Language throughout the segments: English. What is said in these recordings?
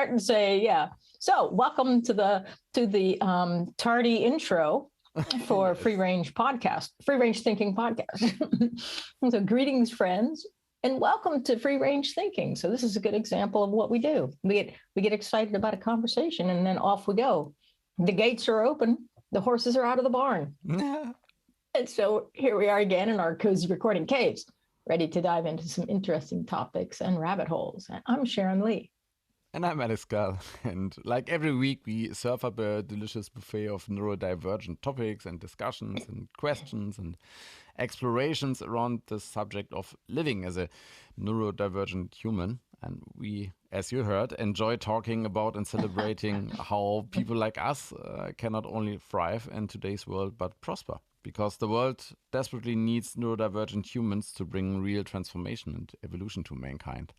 start and say, yeah. So welcome to the tardy intro for Free Range Thinking Podcast. So greetings, friends, and welcome to Free Range Thinking. So this is a good example of what we do. We get excited about a conversation, and then off we go. The gates are open. The horses are out of the barn. And so here we are again in our cozy recording caves, ready to dive into some interesting topics and rabbit holes. And I'm Sharon Lee. And I'm Alice Gull. And like every week, we serve up a delicious buffet of neurodivergent topics and discussions and questions and explorations around the subject of living as a neurodivergent human. And we, as you heard, enjoy talking about and celebrating how people like us can not only thrive in today's world, but prosper. Because the world desperately needs neurodivergent humans to bring real transformation and evolution to mankind.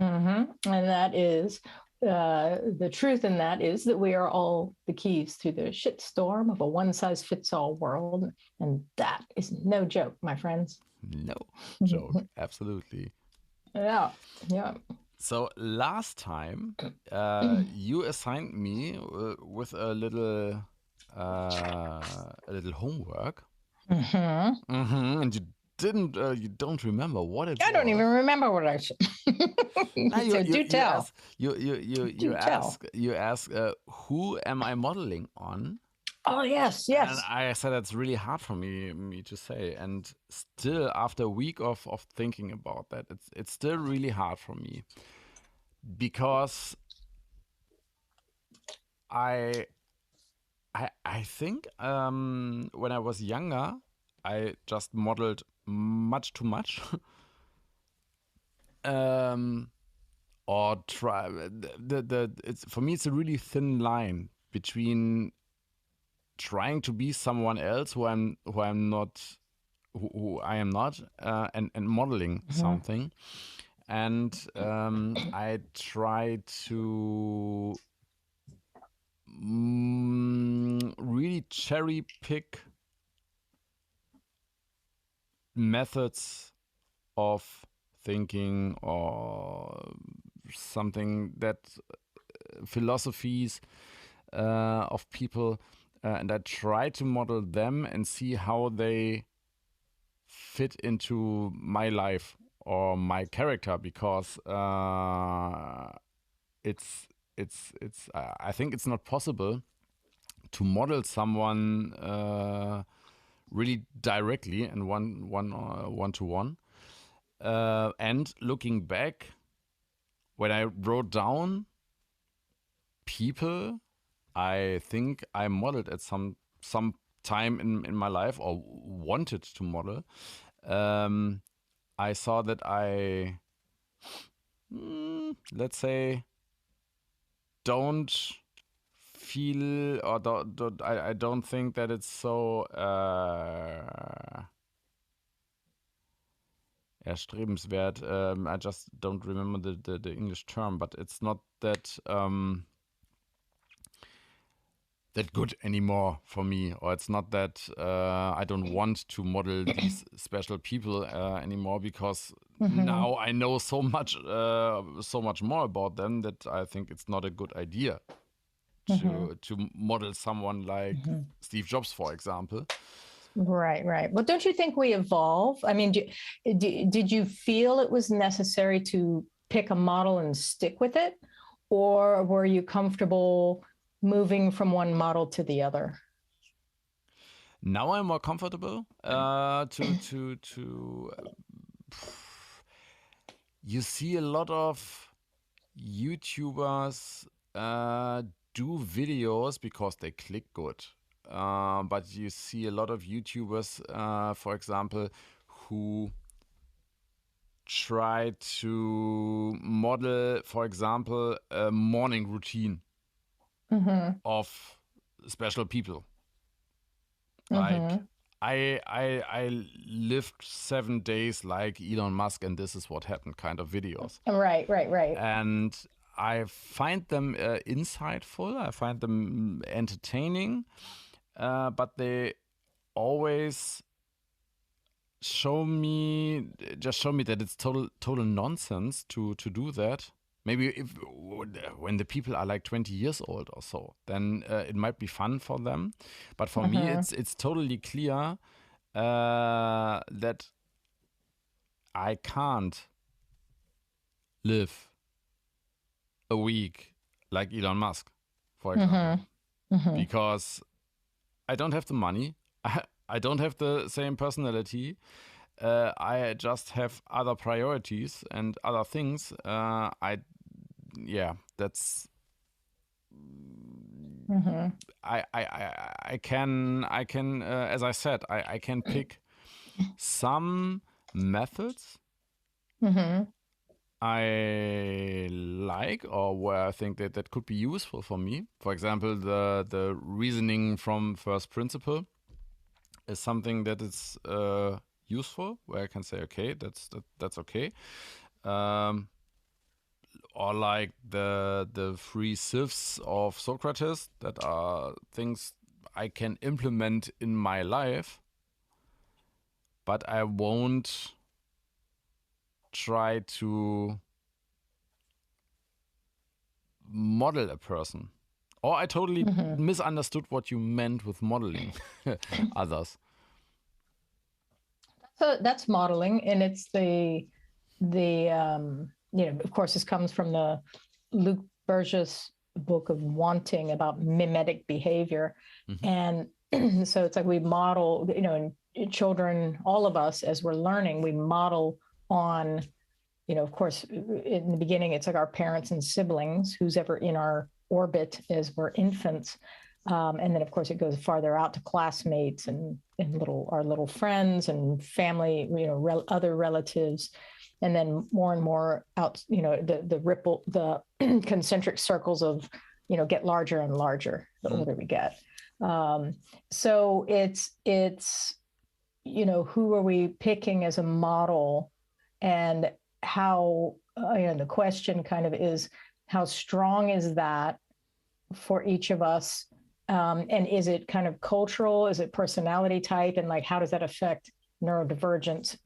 And that is, the truth in that is that we are all the keys to the shitstorm of a one-size-fits-all world. And that is no joke, my friends. No joke, absolutely. Yeah. So last time, you assigned me with a little homework, and you don't remember what it was. I don't even remember what I said. So do tell. You ask, who am I modeling on? Oh yes. And I said it's really hard for me to say, and still after a week of thinking about that, it's still really hard for me, because I think when I was younger, I just modeled much too much. Or try it's for me, it's a really thin line between trying to be someone else who I am not, and modeling something. And I try to really cherry pick methods of thinking or something, that philosophies of people, and I try to model them and see how they fit into my life or my character, because it's I think it's not possible to model someone really directly and one to one. And looking back, when I wrote down people I think I modeled at some time in my life, or wanted to model, I saw that I, let's say, don't feel, or I don't think that it's so erstrebenswert. I just don't remember the English term, but it's not that that good anymore for me, or it's not that I don't want to model these special people anymore, because now I know so much more about them that I think it's not a good idea to model someone like Steve Jobs, for example. Right. Well, don't you think we evolve? I mean, did you feel it was necessary to pick a model and stick with it? Or were you comfortable moving from one model to the other? Now I'm more comfortable to you see a lot of YouTubers do videos because they click good. But you see a lot of YouTubers, for example, who try to model, for example, a morning routine of special people. Like, I lived 7 days like Elon Musk, and this is what happened kind of videos. Right. And I find them insightful. I find them entertaining. But they always show me that it's total nonsense to do that. maybe when the people are like 20 years old or so, then it might be fun for them. But for me, it's totally clear that I can't live a week like Elon Musk, for example, because I don't have the money. I don't have the same personality. I just have other priorities and other things. That's. I can as I said, I can pick some methods I like, or where I think that could be useful for me. For example, the reasoning from first principle is something that is useful, where I can say, okay, that's okay. Or like the three sieves of Socrates, that are things I can implement in my life, but I won't try to model a person. Or I totally misunderstood what you meant with modeling others. So that's modeling, and it's the of course, this comes from the Luke Burgess book of Wanting, about mimetic behavior. And so it's like we model, and children, all of us, as we're learning, we model on, of course, in the beginning, it's like our parents and siblings, who's ever in our orbit as we're infants. And then, of course, it goes farther out to classmates and our little friends and family, other relatives. And then more and more out, the ripple, the concentric circles of, get larger and larger the older we get. So it's, who are we picking as a model, and how, the question kind of is, how strong is that for each of us? And is it kind of cultural? Is it personality type? And like, how does that affect neurodivergence?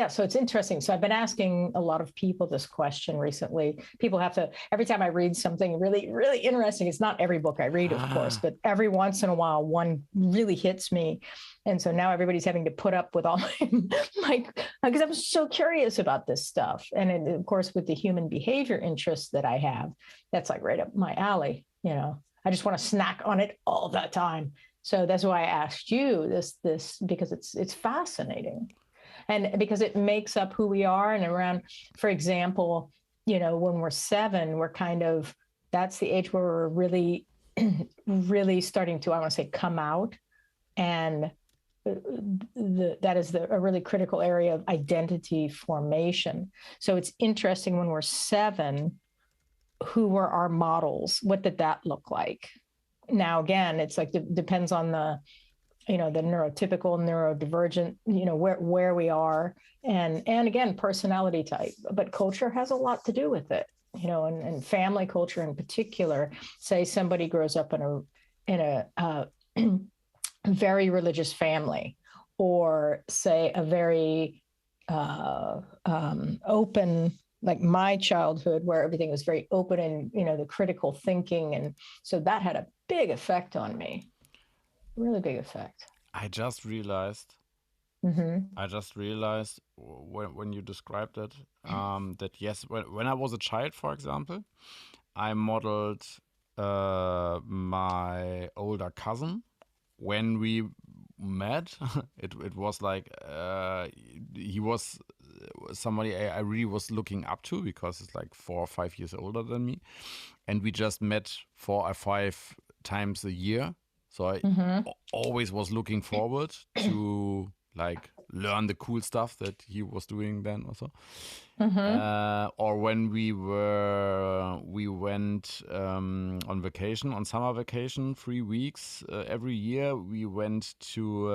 So it's interesting. So I've been asking a lot of people this question recently. People have to, every time I read something really, really interesting, it's not every book I read, of course, but every once in a while, one really hits me. And so now everybody's having to put up with all because I'm so curious about this stuff. And of course, with the human behavior interests that I have, that's like right up my alley. I just want to snack on it all the time. So that's why I asked you this because it's fascinating, and because it makes up who we are. And around, for example, when we're 7, we're kind of, that's the age where we're really, really starting to, I want to say, come out, and that is a really critical area of identity formation. So it's interesting, when we're 7, who were our models? What did that look like? Now, again, it's like, depends on the neurotypical, neurodivergent, where we are, and again, personality type. But culture has a lot to do with it, and family culture in particular. Say somebody grows up in a very religious family, or say a very open, like my childhood, where everything was very open, and the critical thinking, and so that had a big effect on me. Really big effect. I just realized when you described it, that yes, when I was a child, for example, I modeled my older cousin. When we met, it was like he was somebody I really was looking up to, because it's like 4 or 5 years older than me, and we just met 4 or 5 times a year. So I always was looking forward to like learn the cool stuff that he was doing then also. Or when we went on vacation, on summer vacation, 3 weeks every year. We went to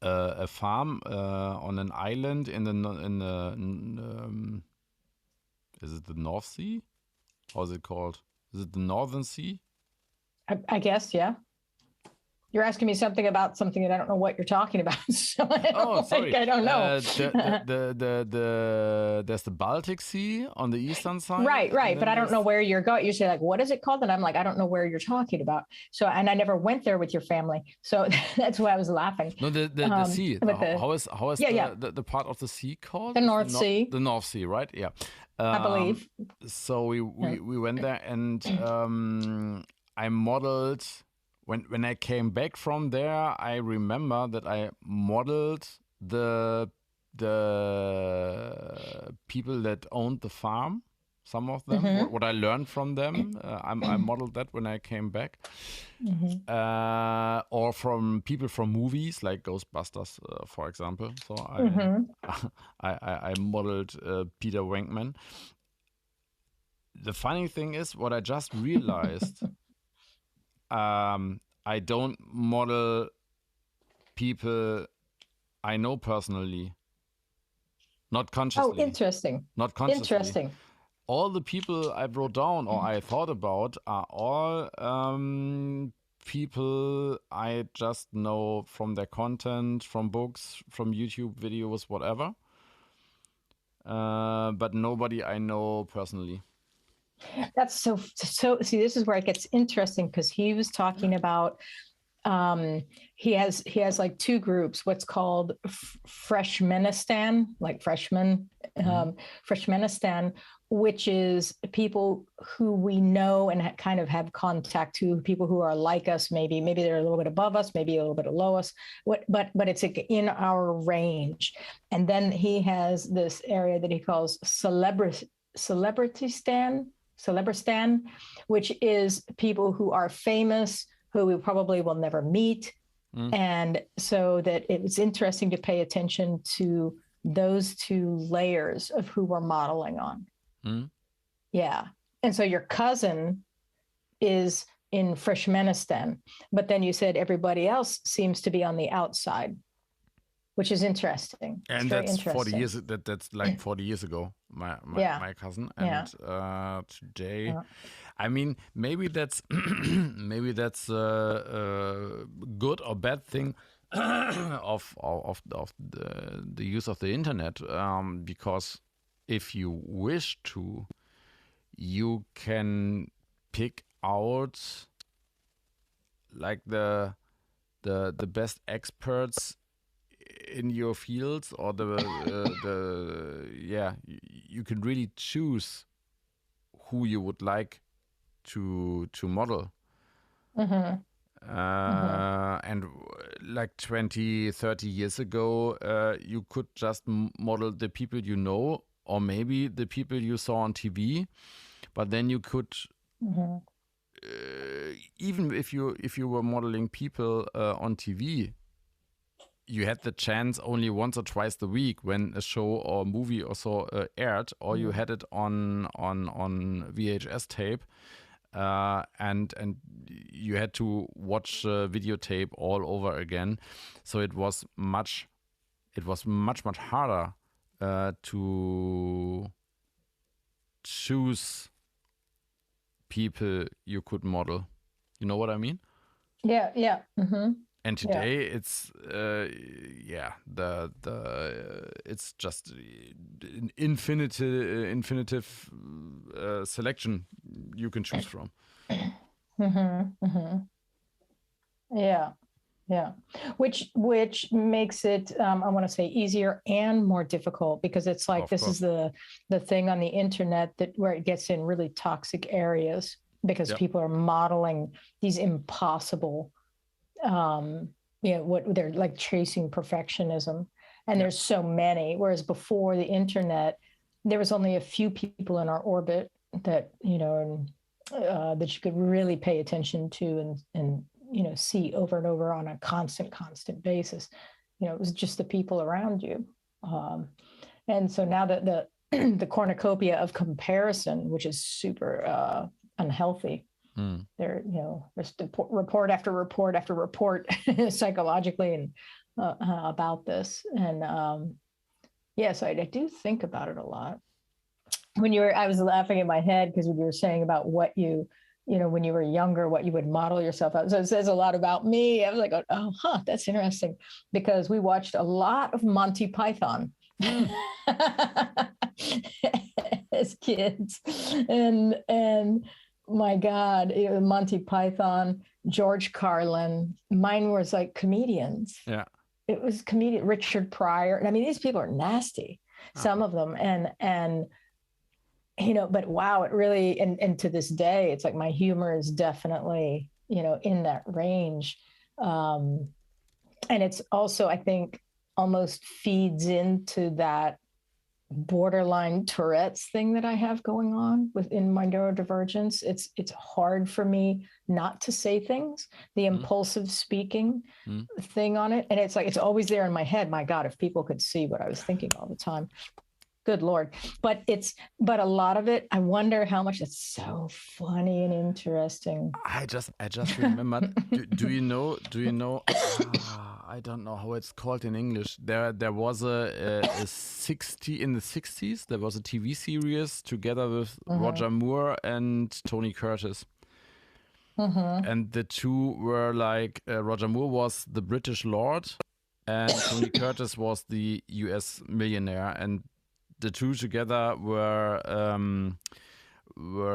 a farm on an island in the is it the North Sea? How is it called? Is it the Northern Sea? I guess, yeah. You're asking me something about something that I don't know what you're talking about. So sorry. I don't know. There's the Baltic Sea on the eastern side. Right. But I don't know where you're going. You say like, what is it called? And I'm like, I don't know where you're talking about. So, and I never went there with your family. So that's why I was laughing. No, the sea. How is the part of the sea called? The North Sea. The North Sea, right? Yeah. I believe. So we went there, and I modeled. When I came back from there, I remember that I modeled the people that owned the farm. Some of them, what I learned from them, I modeled that when I came back, or from people from movies like Ghostbusters, for example. So I modeled Peter Venkman. The funny thing is, what I just realized. I don't model people I know personally. Not consciously. Oh, interesting. Not consciously. Interesting. All the people I wrote down or I thought about are all people I just know from their content, from books, from YouTube videos, whatever. But nobody I know personally. That's so see, this is where it gets interesting, because he was talking about he has like two groups, what's called Freshmanistan, like freshmen, Freshmanistan, which is people who we know and kind of have contact to, people who are like us, maybe they're a little bit above us, maybe a little bit below us, but it's in our range. And then he has this area that he calls Celebristan, which is people who are famous, who we probably will never meet. And so that it's interesting to pay attention to those two layers of who we're modeling on. Yeah. And so your cousin is in Freshmanistan, but then you said everybody else seems to be on the outside, which is interesting. And that's 40 years. That's like 40 years ago. My cousin, and today, I mean, maybe that's a good or bad thing of the use of the internet, because if you wish to, you can pick out like the best experts in your fields, or you can really choose who you would like to model. And like 20, 30 years ago, you could just model the people you know, or maybe the people you saw on TV, but then you could even if you were modeling people on TV, you had the chance only once or twice a week when a show or movie or so aired, or you had it on VHS tape, and you had to watch videotape all over again. So it was much harder to choose people you could model. You know what I mean? Yeah. And today it's it's just an infinitive selection you can choose from. Yeah. Which makes it I want to say easier and more difficult, because it's like this is the thing on the internet where it gets in really toxic areas, because people are modeling these impossible what they're like, chasing perfectionism, and there's so many, whereas before the internet there was only a few people in our orbit that that you could really pay attention to and see over and over on a constant basis. It was just the people around you, and so now that the cornucopia of comparison, which is super unhealthy. There's report after report after report psychologically and about this, and so I do think about it a lot. I was laughing in my head because when you were saying about what you when you were younger, what you would model yourself out. So it says a lot about me. I was like, oh, that's interesting, because we watched a lot of Monty Python as kids, and my God, Monty Python, George Carlin. Mine was like comedians. Yeah. It was comedian Richard Pryor. I mean, these people are nasty, some of them, and but wow, it really, and to this day, it's like my humor is definitely, in that range. And it's also, I think, almost feeds into that borderline Tourette's thing that I have going on within my neurodivergence. It's hard for me not to say things, the impulsive speaking thing on it. And it's like, it's always there in my head. My God, if people could see what I was thinking all the time. Good Lord. But a lot of it, I wonder how much it's so funny and interesting. I just remembered. do you know? I don't know how it's called in English. There was a 60s. There was a TV series together with Roger Moore and Tony Curtis. And the two were like, Roger Moore was the British lord and Tony Curtis was the US millionaire, and the two together were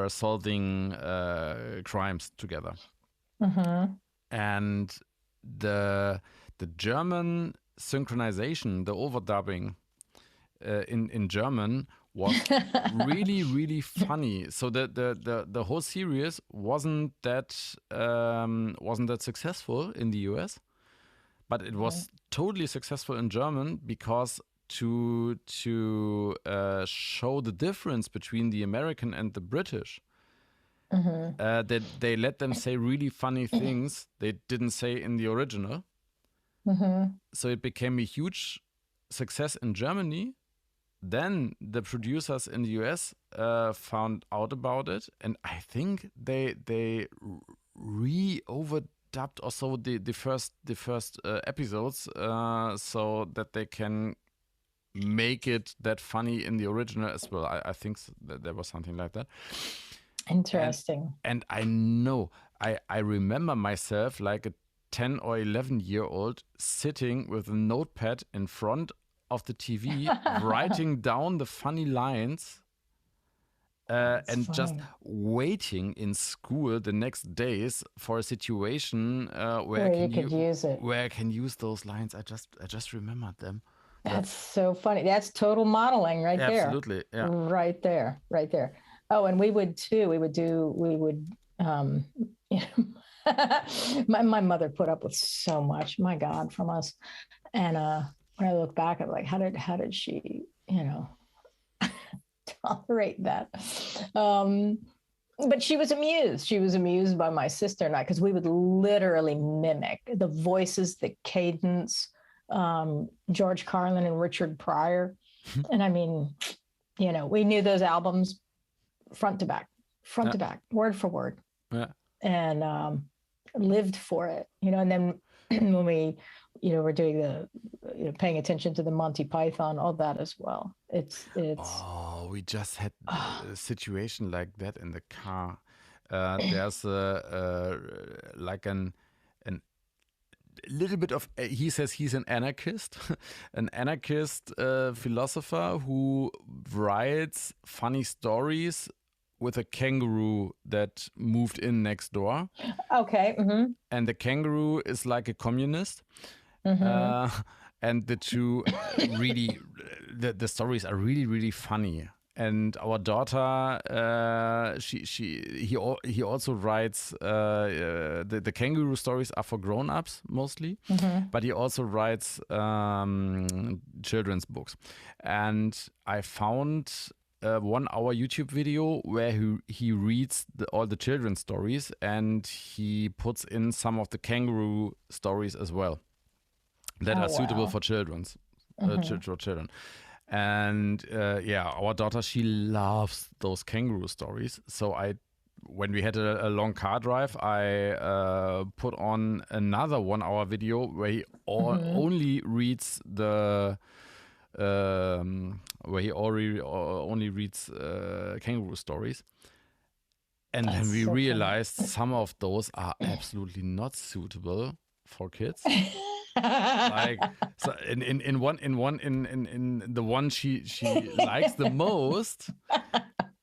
solving crimes together. And the German synchronization, the overdubbing in German was really, really funny. So the whole series wasn't that successful in the US, but it was totally successful in German, because to show the difference between the American and the British, that they let them say really funny things they didn't say in the original. So it became a huge success in Germany. Then the producers in the US found out about it, and I think they overdubbed also the first episodes, so that they can make it that funny in the original as well. I think that there was something like that. Interesting. And I know, I remember myself like a 10 or 11-year-old sitting with a notepad in front of the TV, writing down the funny lines, and just waiting in school the next days for a situation where I can use those lines. I just remembered them. That's so funny. That's total modeling right there. Absolutely. Yeah. Right there. Oh, and we would too. My mother put up with so much, my God, from us. And when I look back, I'm like, how did she, tolerate that? But she was amused. She was amused by my sister and I, because we would literally mimic the voices, the cadence, George Carlin and Richard Pryor. And I mean, we knew those albums front to back, word for word, and lived for it, and then when we, we're doing the, paying attention to the Monty Python, all that as well. It's. Oh, we just had a situation like that in the car. There's like a little bit of, he says he's an anarchist, philosopher who writes funny stories with a kangaroo that moved in next door. Okay. And the kangaroo is like a communist. And the two really, the stories are really, really funny. And our daughter, he also writes, the kangaroo stories are for grown-ups mostly, but he also writes children's books. And I found 1 hour YouTube video where he reads all the children's stories, and he puts in some of the kangaroo stories as well that are suitable for children. And our daughter, she loves those kangaroo stories. So when we had a long car drive, I put on another 1 hour video where he only reads only reads kangaroo stories. And That's then we so funny. realized some of those are absolutely not suitable for kids. Like, so in the one she likes the most,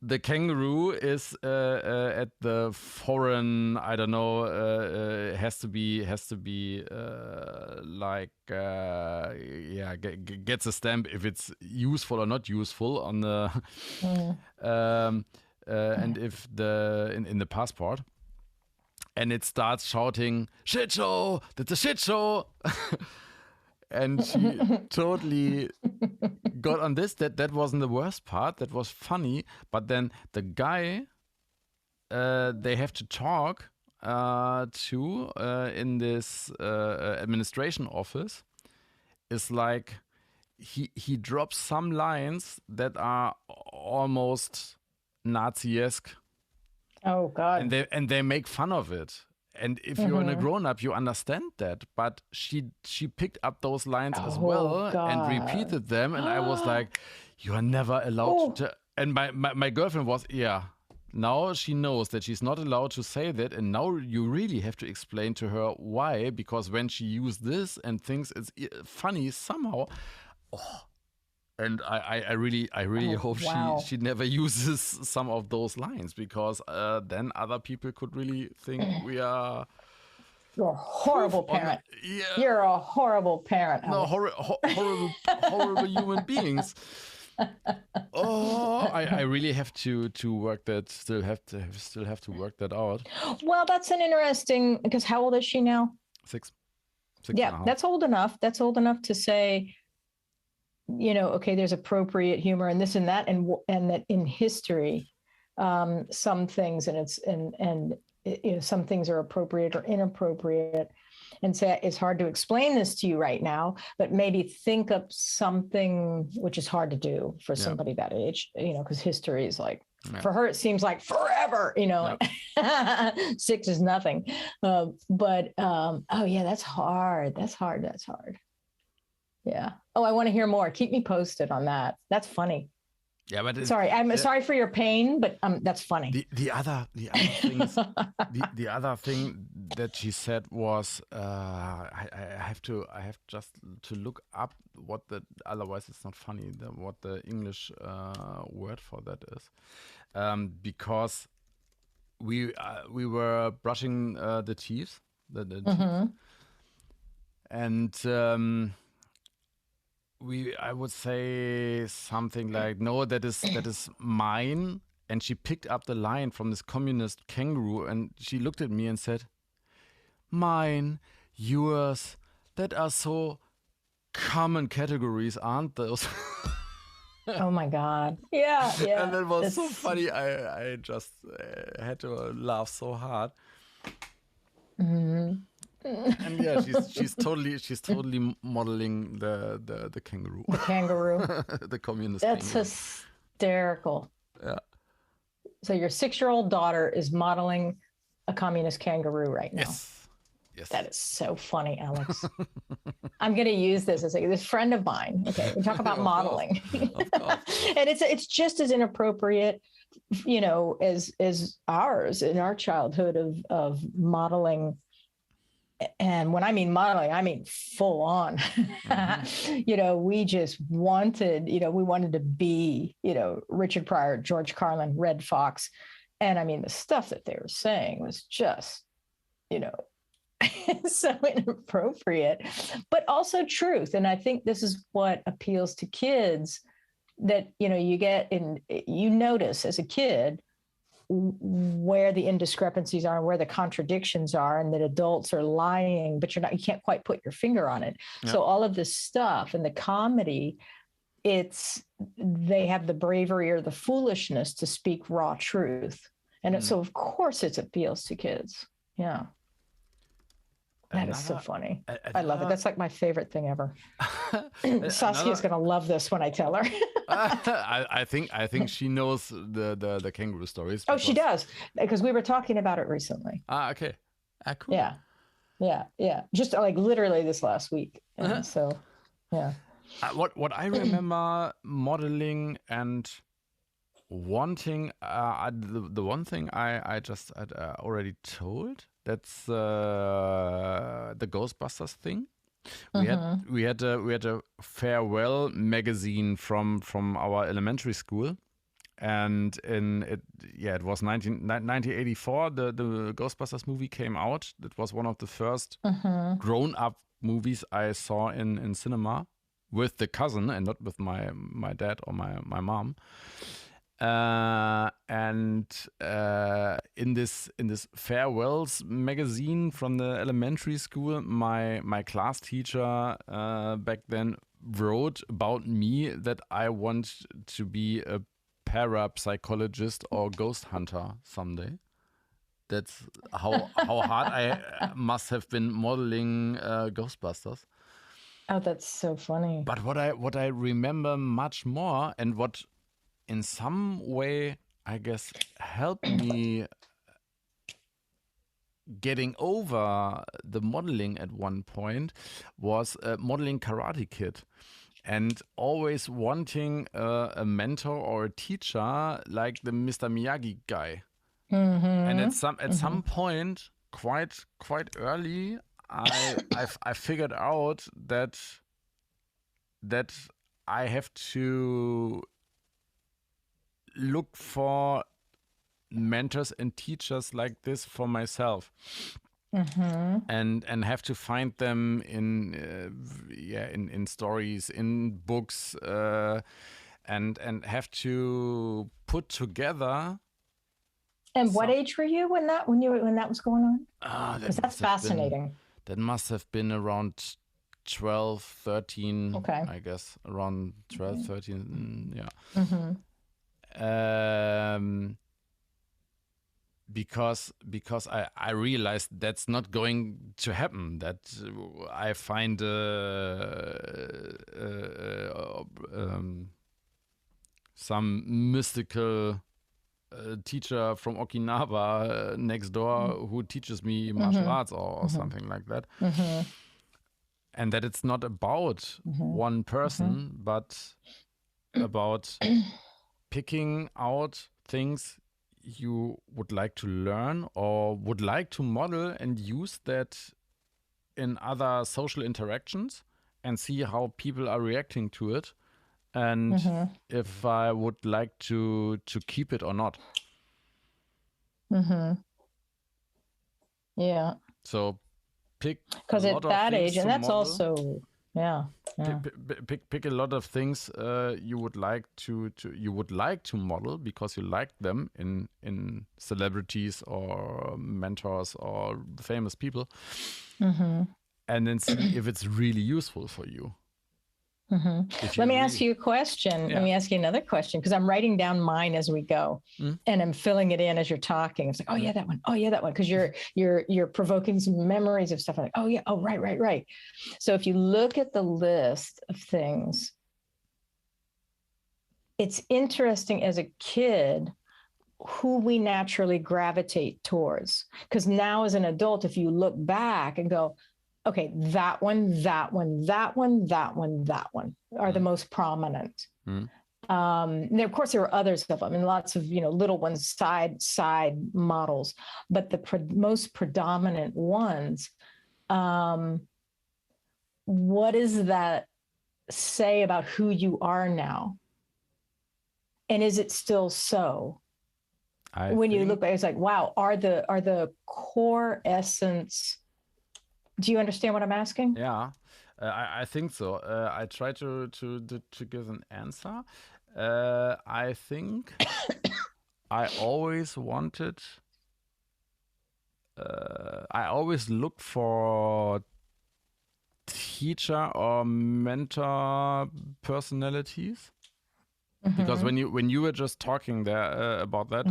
the kangaroo is at the foreign, I don't know, has to be gets a stamp if it's useful or not useful on the and if in the passport. And it starts shouting, "Shit show! That's a shit show!" And she totally got on this. That wasn't the worst part. That was funny. But then the guy, they have to talk to in this administration office, is like he drops some lines that are almost Nazi-esque. Oh God! And they make fun of it. And if you're a grown up, you understand that. But she picked up those lines as well and repeated them. And I was like, you are never allowed to. And my girlfriend was, now she knows that she's not allowed to say that. And now you really have to explain to her why. Because when she used this and thinks it's funny somehow, and I really hope she never uses some of those lines, because then other people could really think we are. You're a horrible parent. You're a horrible parent. No, horrible human beings. I really have to work that. Still have to work that out. Well, that's an interesting, because how old is she now? 6. Yeah, that's old enough. That's old enough to say, okay, there's appropriate humor and this and that, and that in history, some things some things are appropriate or inappropriate, and say it's hard to explain this to you right now, but maybe think up something, which is hard to do for somebody that age, because history is like, for her it seems like forever, 6 is nothing, but that's hard. Yeah. Oh, I want to hear more. Keep me posted on that. That's funny. Yeah, but I'm sorry for your pain, but that's funny. The other things, the other thing that she said was, I have just to look up otherwise it's not funny, what the English word for that is, because we were brushing the teeth, the teeth, and. I would say something like, no, that is mine. And she picked up the line from this communist kangaroo, and she looked at me and said, "Mine, yours, that are so common categories, aren't those?" Oh my God. Yeah. And that was so funny. I just had to laugh so hard. Mm-hmm. And yeah, she's totally modeling the kangaroo. The kangaroo. The communist That's kangaroo. Hysterical. Yeah. So your 6-year-old daughter is modeling a communist kangaroo right now. Yes. That is so funny, Alex. I'm going to use this as this friend of mine. Okay, we talk about modeling. Of course. And it's just as inappropriate, as ours in our childhood of modeling. And when I mean modeling, I mean full on. We just wanted, we wanted to be, Richard Pryor, George Carlin, Red Fox. And I mean, the stuff that they were saying was just, so inappropriate, but also truth. And I think this is what appeals to kids, that, you get you notice as a kid where the indiscrepancies are, where the contradictions are, and that adults are lying, but you can't quite put your finger on it. Yeah. So all of this stuff and the comedy, they have the bravery or the foolishness to speak raw truth. And so of course it appeals to kids. Yeah. That is so funny. I love it. That's like my favorite thing ever. Saskia's going to love this when I tell her. I think she knows the kangaroo stories. Oh, she does, because we were talking about it recently. Okay. Cool. Yeah. Just like literally this last week. And so, yeah. What I remember modeling and the one thing I just already told, that's the Ghostbusters thing. We had a farewell magazine from our elementary school, and it was 1984. The Ghostbusters movie came out. It was one of the first grown up movies I saw in cinema with the cousin and not with my dad or my mom. And in this farewells magazine from the elementary school, my class teacher back then wrote about me that I want to be a parapsychologist or ghost hunter someday. That's how hard I must have been modeling Ghostbusters. Oh, that's so funny. But what I remember much more, and what in some way, I guess, helped me getting over the modeling at one point, was modeling Karate Kid, and always wanting a mentor or a teacher like the Mr. Miyagi guy. And at some point, quite early, I figured out that I have to look for mentors and teachers like this for myself, and have to find them in stories, in books, and have to put together. And what age were you when that was going on? Because that's fascinating. That must have been around 12, 13. Okay. I guess around 12, 13. Yeah. Because I realized that's not going to happen. That I find some mystical teacher from Okinawa next door who teaches me martial arts or something like that. And that it's not about one person, but about picking out things you would like to learn or would like to model and use that in other social interactions and see how people are reacting to it, and if I would like to keep it or not. Yeah. So pick, because at that age, and that's model. Also Pick a lot of things you would like to model because you like them in celebrities or mentors or famous people, and then see if it's really useful for you. Let me ask you a question. Yeah. Let me ask you another question, because I'm writing down mine as we go, and I'm filling it in as you're talking. It's like, oh yeah, that one. Oh yeah, that one. Because you're provoking some memories of stuff. I'm like, oh yeah, oh right. So if you look at the list of things, it's interesting as a kid who we naturally gravitate towards. Because now as an adult, if you look back and go, okay, that one are the most prominent. And of course, there are others of them, and lots of little ones, side models, but the most predominant ones. What does that say about who you are now? And is it still so? When you look back, it's like, wow, are the core essence? Do you understand what I'm asking? Yeah, I think so. I try to give an answer. I think I always wanted. I always looked for teacher or mentor personalities. Because when you were just talking there about that,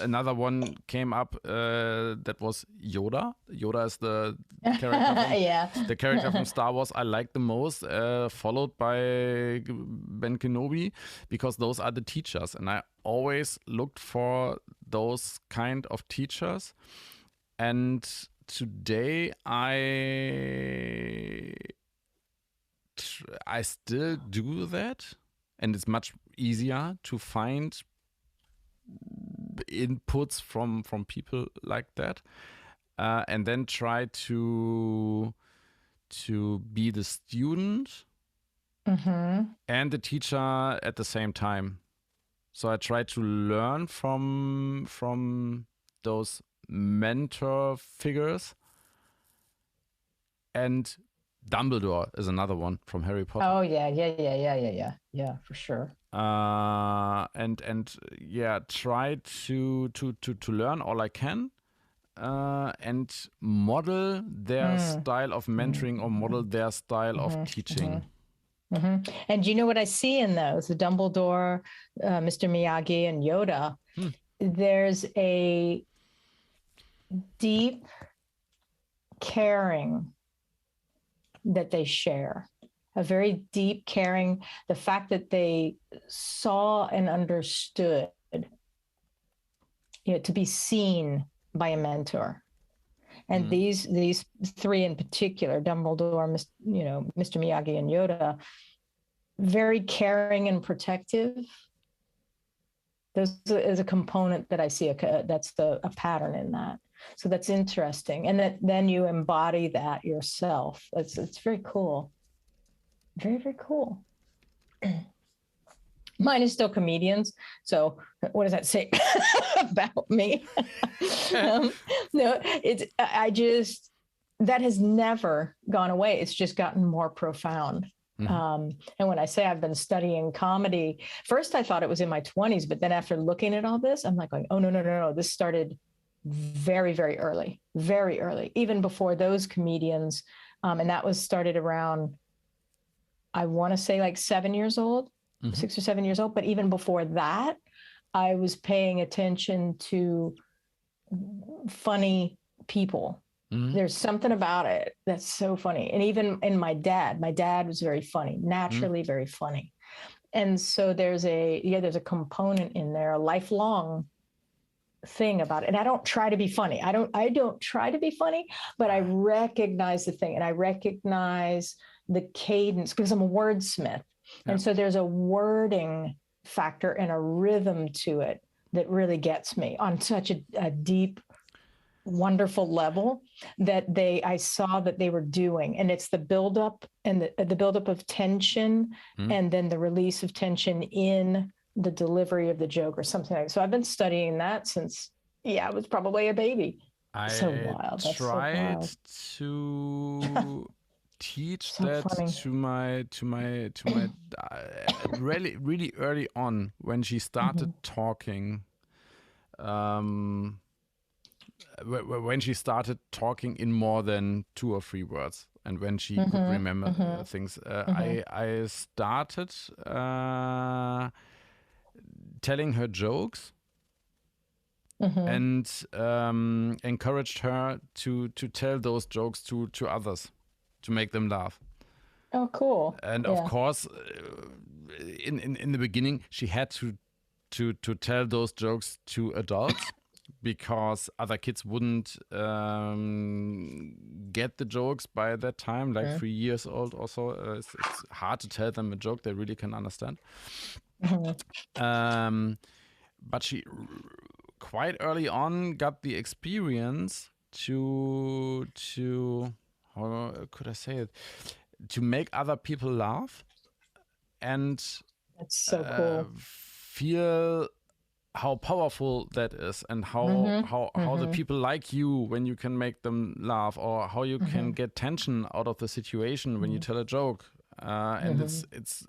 another one came up that was Yoda. Yoda is the character the character from Star Wars I like the most, followed by Ben Kenobi, because those are the teachers, and I always looked for those kind of teachers. And today I still do that. And it's much easier to find inputs from people like that, and then try to be the student and the teacher at the same time. So I try to learn from those mentor figures. And Dumbledore is another one from Harry Potter. Oh yeah, for sure. And try to learn all I can, and model their style of mentoring or model their style of teaching. And you know what I see in those, the Dumbledore, Mr. Miyagi, and Yoda? There's a deep caring that they share, a very deep caring, the fact that they saw and understood, to be seen by a mentor. And these three in particular, Dumbledore, Mr. Miyagi, and Yoda, very caring and protective. There's a component that I see, that's a pattern in that. So that's interesting. And then you embody that yourself. It's very cool. Very, very cool. Mine is still comedians. So what does that say about me? No, that has never gone away. It's just gotten more profound. And when I say I've been studying comedy, first I thought it was in my 20s, but then after looking at all this, I'm like going, oh, no. This started very, very early, even before those comedians. And that was started around, I want to say like 7 years old, 6 or 7 years old. But even before that, I was paying attention to funny people. There's something about it that's so funny. And even in my dad was very funny, naturally very funny. And so there's a component in there, a lifelong thing about it. And I don't try to be funny. I don't try to be funny, but I recognize the thing, and I recognize the cadence because I'm a wordsmith. And so there's a wording factor and a rhythm to it that really gets me on such a deep, wonderful level that I saw that they were doing. And it's the buildup and the buildup of tension and then the release of tension in the delivery of the joke or something like that. So I've been studying that since, I was probably a baby. So wild. That's tried so to teach so that funny. to my really, really early on when she started talking. When she started talking in more than 2 or 3 words, and when she could remember things, I started telling her jokes and encouraged her to tell those jokes to others to make them laugh. Oh, cool. And of course, in the beginning, she had to tell those jokes to adults. Because other kids wouldn't get the jokes by that time, like 3 years old or so. It's hard to tell them a joke they really can understand. But she quite early on got the experience to how could I say it? To make other people laugh and That's so cool. Feel how powerful that is, and how the people like you when you can make them laugh, or how you can get tension out of the situation when you tell a joke. And it's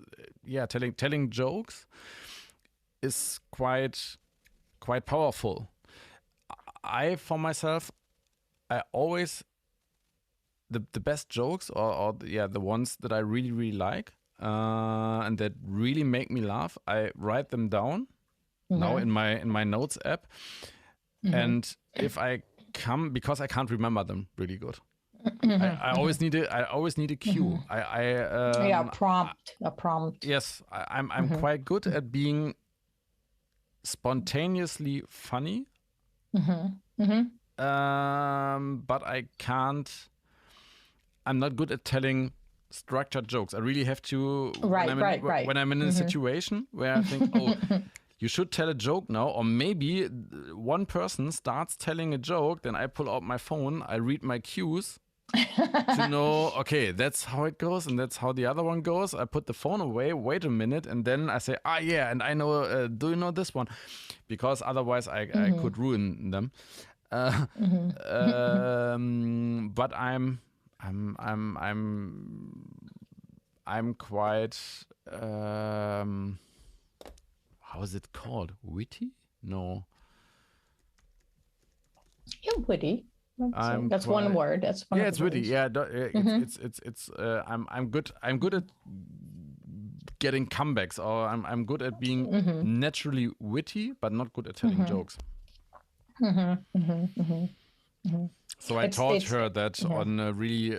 telling jokes is quite powerful. For myself, I always the best jokes or the ones that I really, really like and that really make me laugh, I write them down now in my notes app. And if I because I can't remember them really good. I always need a cue. A prompt. Yes, I'm quite good at being spontaneously funny. But I'm not good at telling structured jokes. I really have to Right. when I'm in a situation where I think, oh, you should tell a joke now, or maybe one person starts telling a joke, then I pull out my phone, I read my cues to know, okay, that's how it goes and that's how the other one goes. I put the phone away, wait a minute, and then I say, yeah, and I know, do you know this one? Because otherwise I could ruin them. But I'm quite how is it called? Witty? No. You're witty. That's one word. That's one. Yeah, it's witty. Yeah, it's. I'm good. I'm good at getting comebacks, or I'm good at being naturally witty, but not good at telling jokes. So I taught her that on really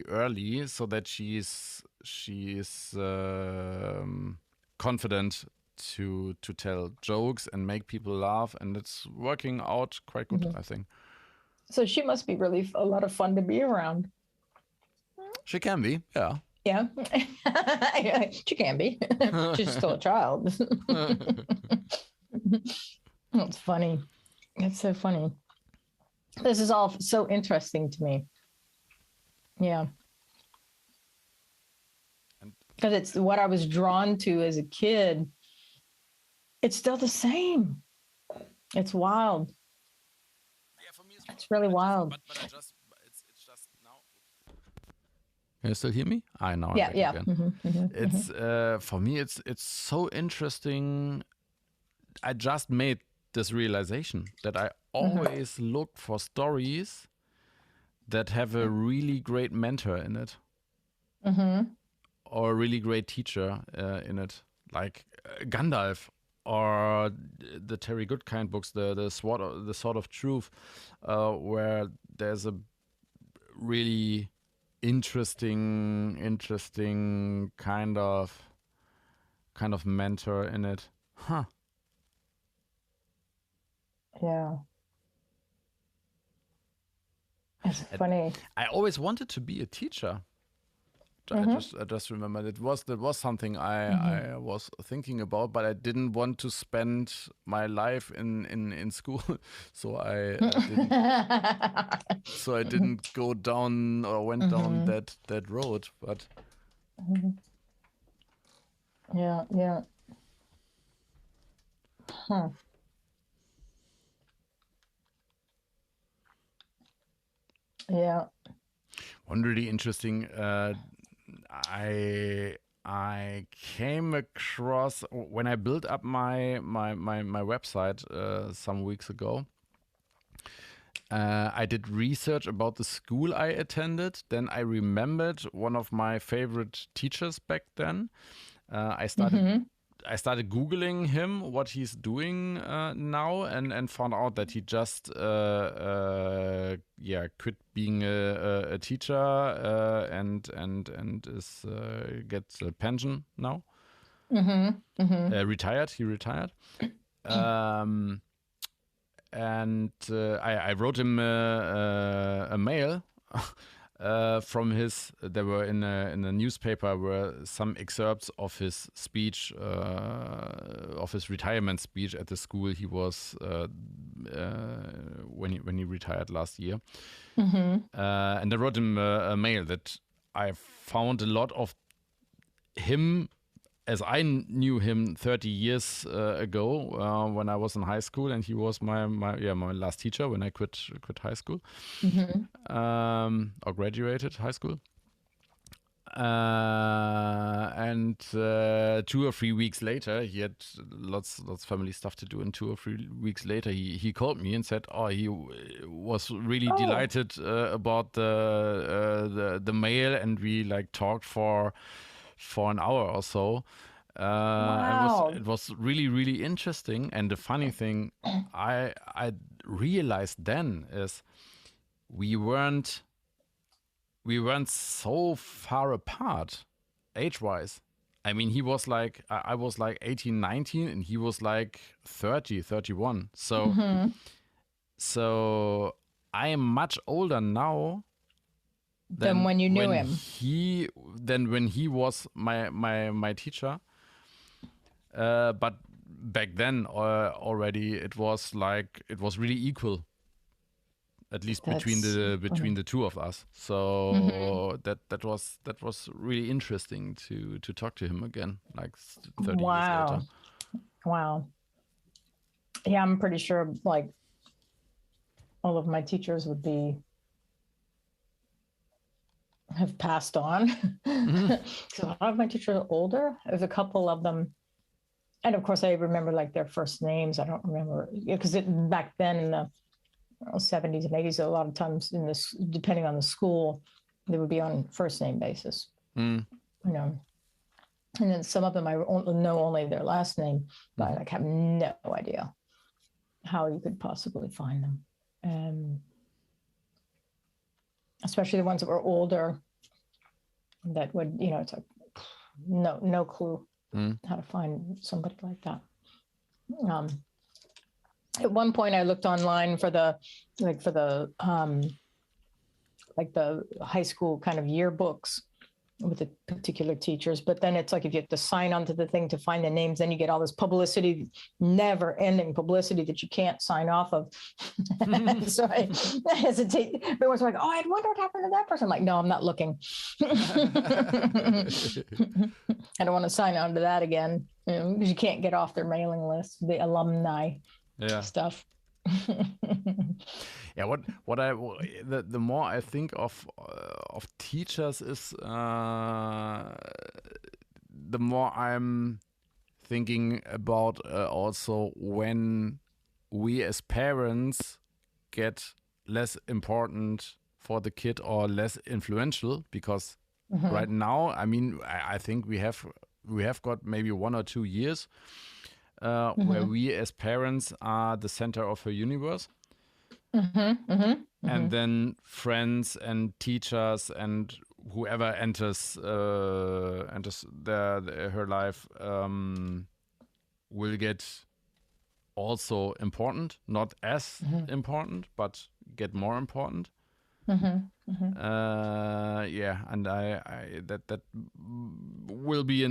early, so that she's confident to tell jokes and make people laugh, and it's working out quite good, I think. So she must be really a lot of fun to be around. She can be, yeah. Yeah, she can be. She's still a child. It's funny. It's so funny. This is all so interesting to me. Yeah. Because it's what I was drawn to as a kid. It's still the same. It's wild. Yeah, for me it's really wild. But it's just now. Can you still hear me? Now. Yeah. Again. It's for me. It's so interesting. I just made this realization that I always look for stories that have a really great mentor in it, or a really great teacher in it, like Gandalf or the Terry Goodkind books, the Sword of Truth, where there's a really interesting kind of mentor in it. Yeah. It's funny. I always wanted to be a teacher. I just remembered that was something I was thinking about, but I didn't want to spend my life in school, so I didn't go down or went down that road. But yeah. Yeah. One really interesting. I came across when I built up my website some weeks ago. I did research about the school I attended. Then I remembered one of my favorite teachers back then. I started Googling him, what he's doing now, and found out that he just quit being a teacher and is gets a pension now. Retired. He retired. And I wrote him a mail. From his, there were in a newspaper were some excerpts of his speech, of his retirement speech at the school he was when he retired last year, and I wrote him a mail that I found a lot of him as I knew him 30 years ago when I was in high school, and he was my last teacher when I quit high school, or graduated high school. And 2 or 3 weeks later, he had lots family stuff to do, and 2 or 3 weeks later, he called me and said, he was really delighted about the mail, and we talked for an hour or so. Wow. It was really, really interesting. And the funny thing I realized then is we weren't so far apart age-wise. I mean, he was I was 18, 19, and he was 30, 31. So I am much older now than when you knew him. When he was my teacher. But back then already it was really equal, at least between the two of us. So that was really interesting to talk to him again, like 30 years later. Wow. Yeah, I'm pretty sure like all of my teachers have passed on. So a lot of my teachers are older. There's a couple of them. And of course I remember like their first names. I don't remember, because back then in the 70s and 80s, a lot of times depending on the school, they would be on first name basis. You know, and then some of them I know only their last name, but I have no idea how you could possibly find them. Especially the ones that were older, that would, you know, it's like no clue how to find somebody like that. At one point I looked online for the high school kind of yearbooks with the particular teachers, but then it's like if you have to sign onto the thing to find the names, then you get all this publicity, never ending publicity that you can't sign off of. So I hesitate. Everyone's like, oh, I'd wonder what happened to that person. I'm like, no, I'm not looking. I don't want to sign on to that again, because you can't get off their mailing list, the alumni stuff. Yeah, the more I think of teachers is the more I'm thinking about also when we as parents get less important for the kid or less influential, because right now, I mean, I think we have got maybe 1 or 2 years where we as parents are the center of her universe. And then friends and teachers and whoever enters her life will get also important, not as important, but get more important. And that will be a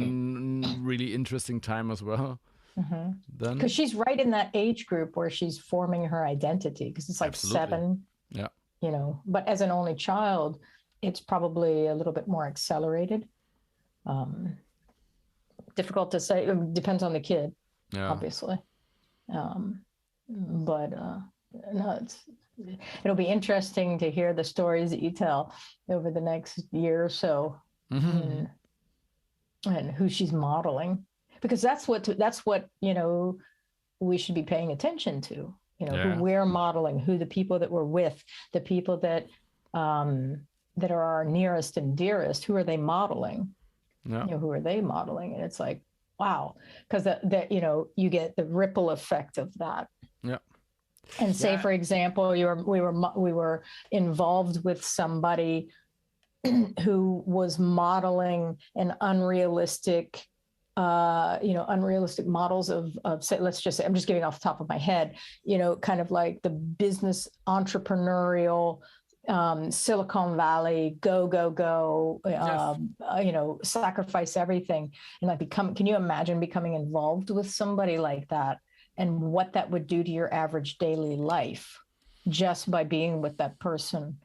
really interesting time as well. Then, because she's right in that age group where she's forming her identity, because it's like 7, you know, but as an only child, it's probably a little bit more accelerated. Difficult to say. It depends on the kid, obviously. But no, it'll be interesting to hear the stories that you tell over the next year or so, and who she's modeling. Because that's what you know, we should be paying attention to. You know, who we're modeling, who the people that we're with, the people that that are our nearest and dearest. Who are they modeling? You know, who are they modeling? And it's like, wow, because that you know, you get the ripple effect of that. And say, for example, we were involved with somebody who was modeling an unrealistic. Unrealistic models of say, let's just say, I'm just giving off the top of my head, you know, kind of like the business entrepreneurial, Silicon Valley, go, you know, sacrifice everything. And like can you imagine becoming involved with somebody like that and what that would do to your average daily life just by being with that person,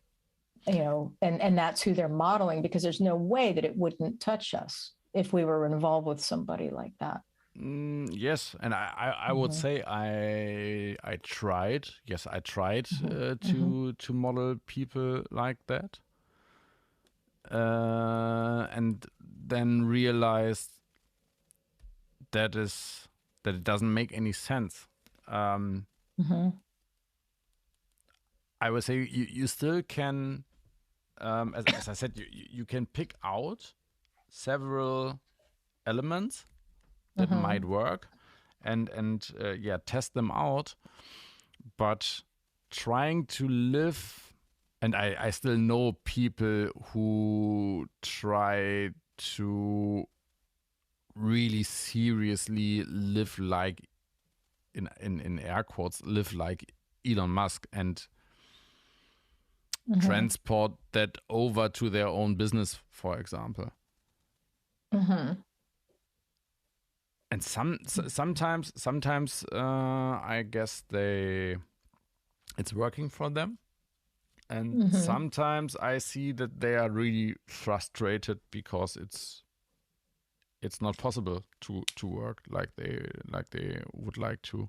you know, and that's who they're modeling, because there's no way that it wouldn't touch us if we were involved with somebody like that. Yes, and I would say I tried. Yes, I tried to model people like that, and then realized that it doesn't make any sense. I would say you still can, as I said, you can pick out several elements that might work and test them out, but trying to live, and I still know people who try to really seriously live like, in air quotes, live like Elon Musk, and transport that over to their own business, for example. And sometimes I guess it's working for them. And sometimes I see that they are really frustrated because it's not possible to work like they would like to.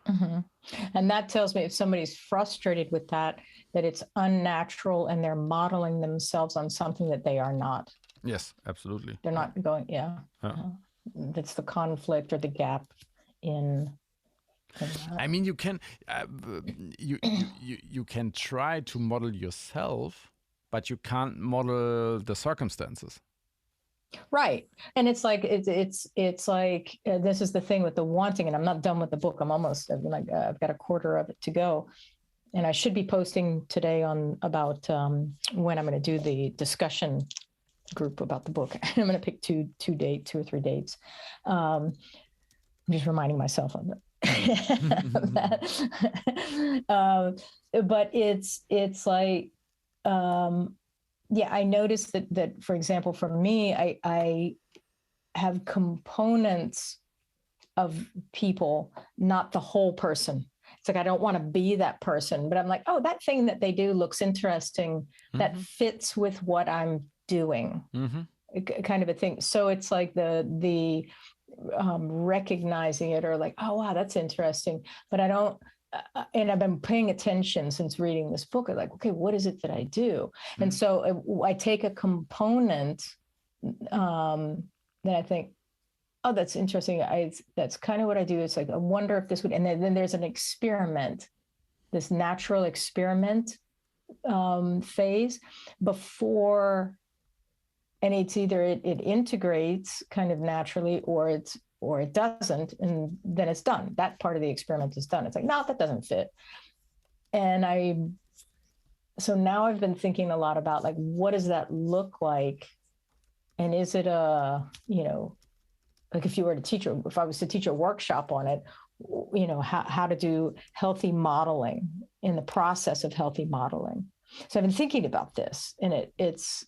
And that tells me if somebody's frustrated with that it's unnatural and they're modeling themselves on something that they are not. Yes, absolutely. They're not going. That's the conflict or the gap in I mean, you can you can try to model yourself, but you can't model the circumstances. Right, and it's like it's like this is the thing with the wanting, and I'm not done with the book. I've got a quarter of it to go, and I should be posting today about when I'm going to do the discussion group about the book. I'm going to pick two or three dates. I'm just reminding myself of it. But it's like I noticed that for example for me I have components of people, not the whole person. It's like I don't want to be that person, but I'm like, oh, that thing that they do looks interesting, that fits with what I'm doing, kind of a thing. So it's like the recognizing it, or like, oh wow, that's interesting, but I don't and I've been paying attention since reading this book. I'm like, okay, what is it that I do? And so I take a component that I think, oh, that's interesting. That's kind of what I do. It's like, I wonder if this would, and then there's an experiment, this natural experiment phase before, and it's either it integrates kind of naturally or it doesn't, and then it's done. That part of the experiment is done. It's like, no, that doesn't fit. And so now I've been thinking a lot about like, what does that look like? And is it like if I was to teach a workshop on it, how to do healthy modeling in the process of healthy modeling. So I've been thinking about this, and it's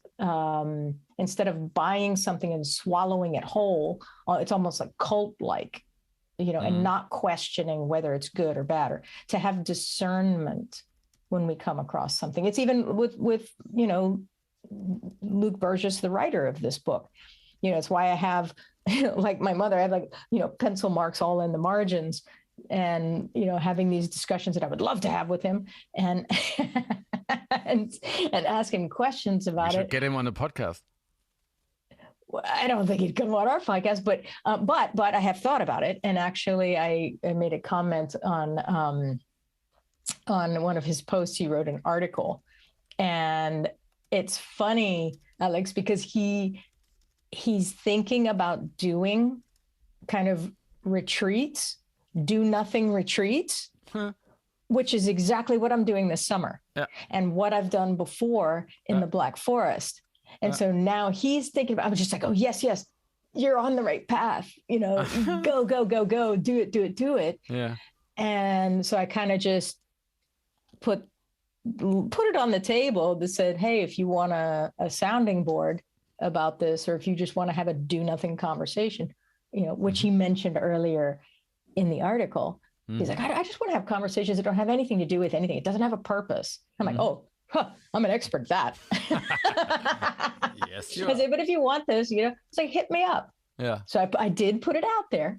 instead of buying something and swallowing it whole, it's almost like cult-like, and not questioning whether it's good or bad, or to have discernment when we come across something. It's even with Luke Burgess, the writer of this book. It's why I have, like my mother, I have like, pencil marks all in the margins, and, having these discussions that I would love to have with him, and and ask him questions about it. Get him on the podcast. I don't think he'd come on our podcast, but I have thought about it. And actually I made a comment on one of his posts. He wrote an article, and it's funny, Alex, because he's thinking about doing kind of retreats, do nothing retreats, which is exactly what I'm doing this summer, and what I've done before in the Black Forest. And so now he's thinking about, I'm just like, oh, yes, you're on the right path, go, do it. Yeah. And so I kind of just put it on the table that said, hey, if you want a sounding board about this, or if you just want to have a do nothing conversation, which he mentioned earlier in the artical. He's like, I just want to have conversations that don't have anything to do with anything. It doesn't have a purpose. I'm like, I'm an expert at that. Yes, you are. I say, but if you want this, it's like, hit me up. Yeah. So I did put it out there.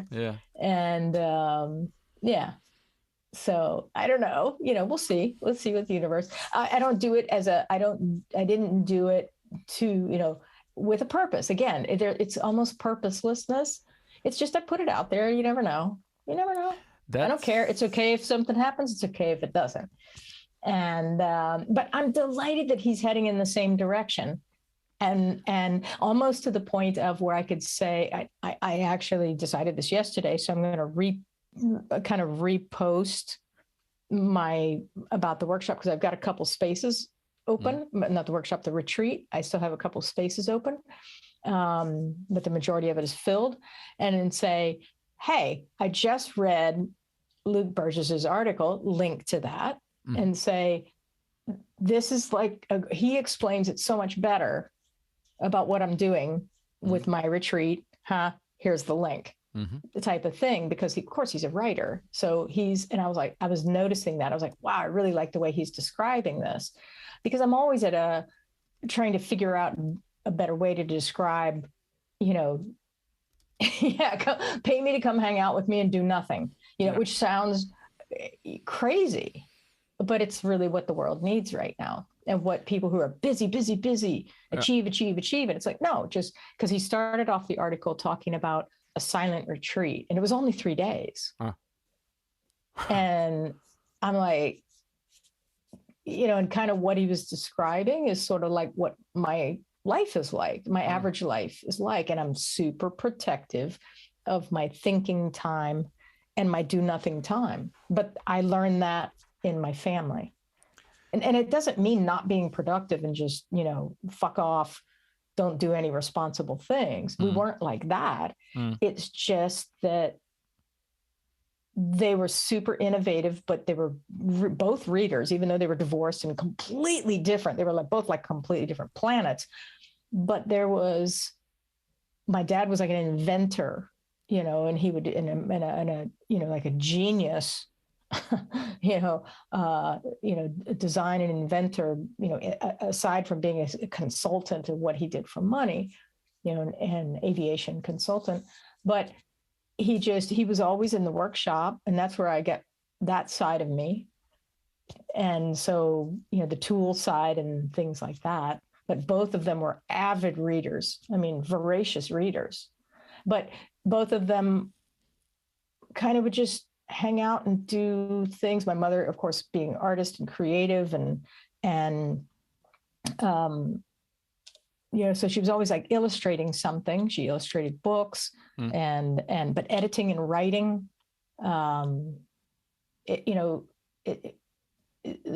Yeah. And so I don't know, we'll see with the universe. I don't do it I didn't do it to, with a purpose. Again, it's almost purposelessness. It's just, I put it out there. You never know. I don't care. It's okay if something happens. It's okay if it doesn't. And, but I'm delighted that he's heading in the same direction. And almost to the point of where I could say, I actually decided this yesterday. So I'm going to kind of repost about the workshop, because I've got a couple spaces open, but not the workshop, the retreat. I still have a couple spaces open, but the majority of it is filled. And then say, hey, I just read Luke Burgess's article, link to that. and say, this is like, he explains it so much better about what I'm doing with my retreat. Here's the link, the type of thing, because of course he's a writer. So and I was noticing that. I was like, wow, I really like the way he's describing this, because I'm always trying to figure out a better way to describe, pay me to come hang out with me and do nothing, which sounds crazy, but it's really what the world needs right now. And what people who are busy, achieve. And it's like, no, just because he started off the article talking about a silent retreat, and it was only 3 days. And I'm like, and kind of what he was describing is sort of like what my life is like, my average life is like. And I'm super protective of my thinking time and my do nothing time. But I learned that in my family. And it doesn't mean not being productive and just, fuck off, don't do any responsible things. We weren't like that. It's just that they were super innovative, but they were both readers, even though they were divorced and completely different. They were both completely different planets. But my dad was like an inventor, and he would, like a genius, design and inventor, aside from being a consultant and what he did for money, and aviation consultant. But he was always in the workshop, and that's where I get that side of me. And so, the tool side and things like that. But both of them were avid readers. I mean, voracious readers. But both of them kind of would just hang out and do things. My mother, of course, being artist and creative, and so she was always illustrating something. She illustrated books but editing and writing,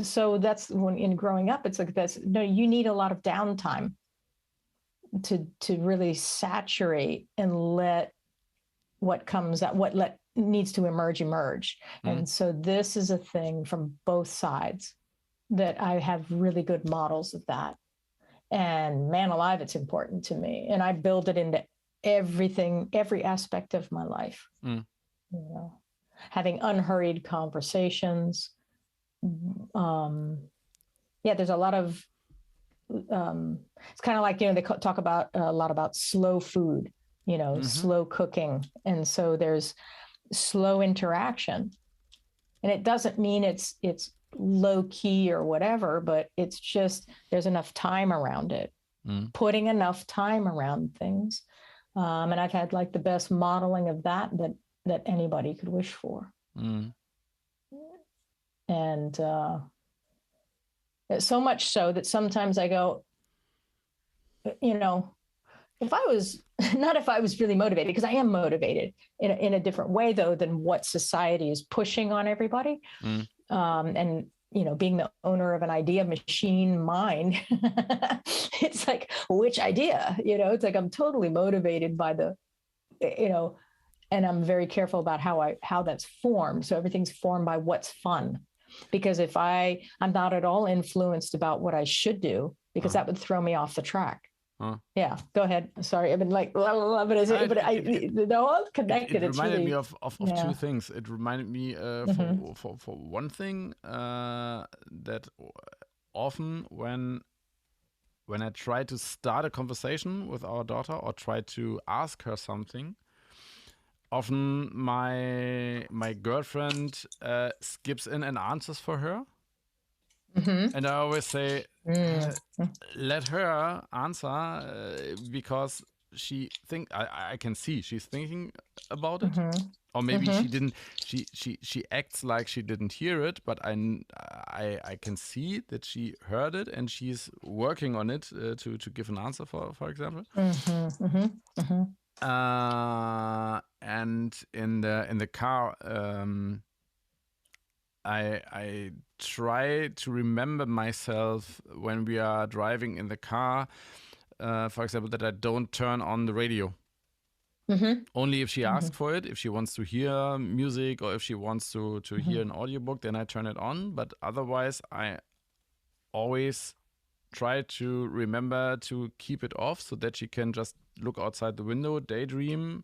so that's when in growing up, it's like, you need a lot of downtime to really saturate and let what comes out, needs to emerge. And so this is a thing from both sides that I have really good models of that. And man alive, it's important to me. And I build it into everything, every aspect of my life. Having unhurried conversations. There's a lot of, it's kind of like, they talk about a lot about slow food, slow cooking. And so there's slow interaction, and it doesn't mean it's low key or whatever, but it's just, there's enough time around it, putting enough time around things. And I've had the best modeling of that anybody could wish for. And so much so that sometimes I go, if I was really motivated, because I am motivated in a different way, though, than what society is pushing on everybody. And, being the owner of an idea machine mind, it's like, which idea? It's like I'm totally motivated by and I'm very careful about how that's formed. So everything's formed by what's fun. Because if I'm not at all influenced about what I should do, because that would throw me off the track. Yeah, go ahead. Sorry, I've been they're all connected. It reminded me of two things. It reminded me for one thing that often when I try to start a conversation with our daughter or try to ask her something, often my girlfriend skips in and answers for her. And I always say, let her answer because I can see she's thinking about it, or maybe she didn't. She acts like she didn't hear it, but I can see that she heard it and she's working on it to give an answer for example. And in the car, I try to remember myself when we are driving in the car, for example, that I don't turn on the radio. Only if she asks for it, if she wants to hear music or if she wants to hear an audiobook, then I turn it on. But otherwise, I always try to remember to keep it off so that she can just look outside the window, daydream.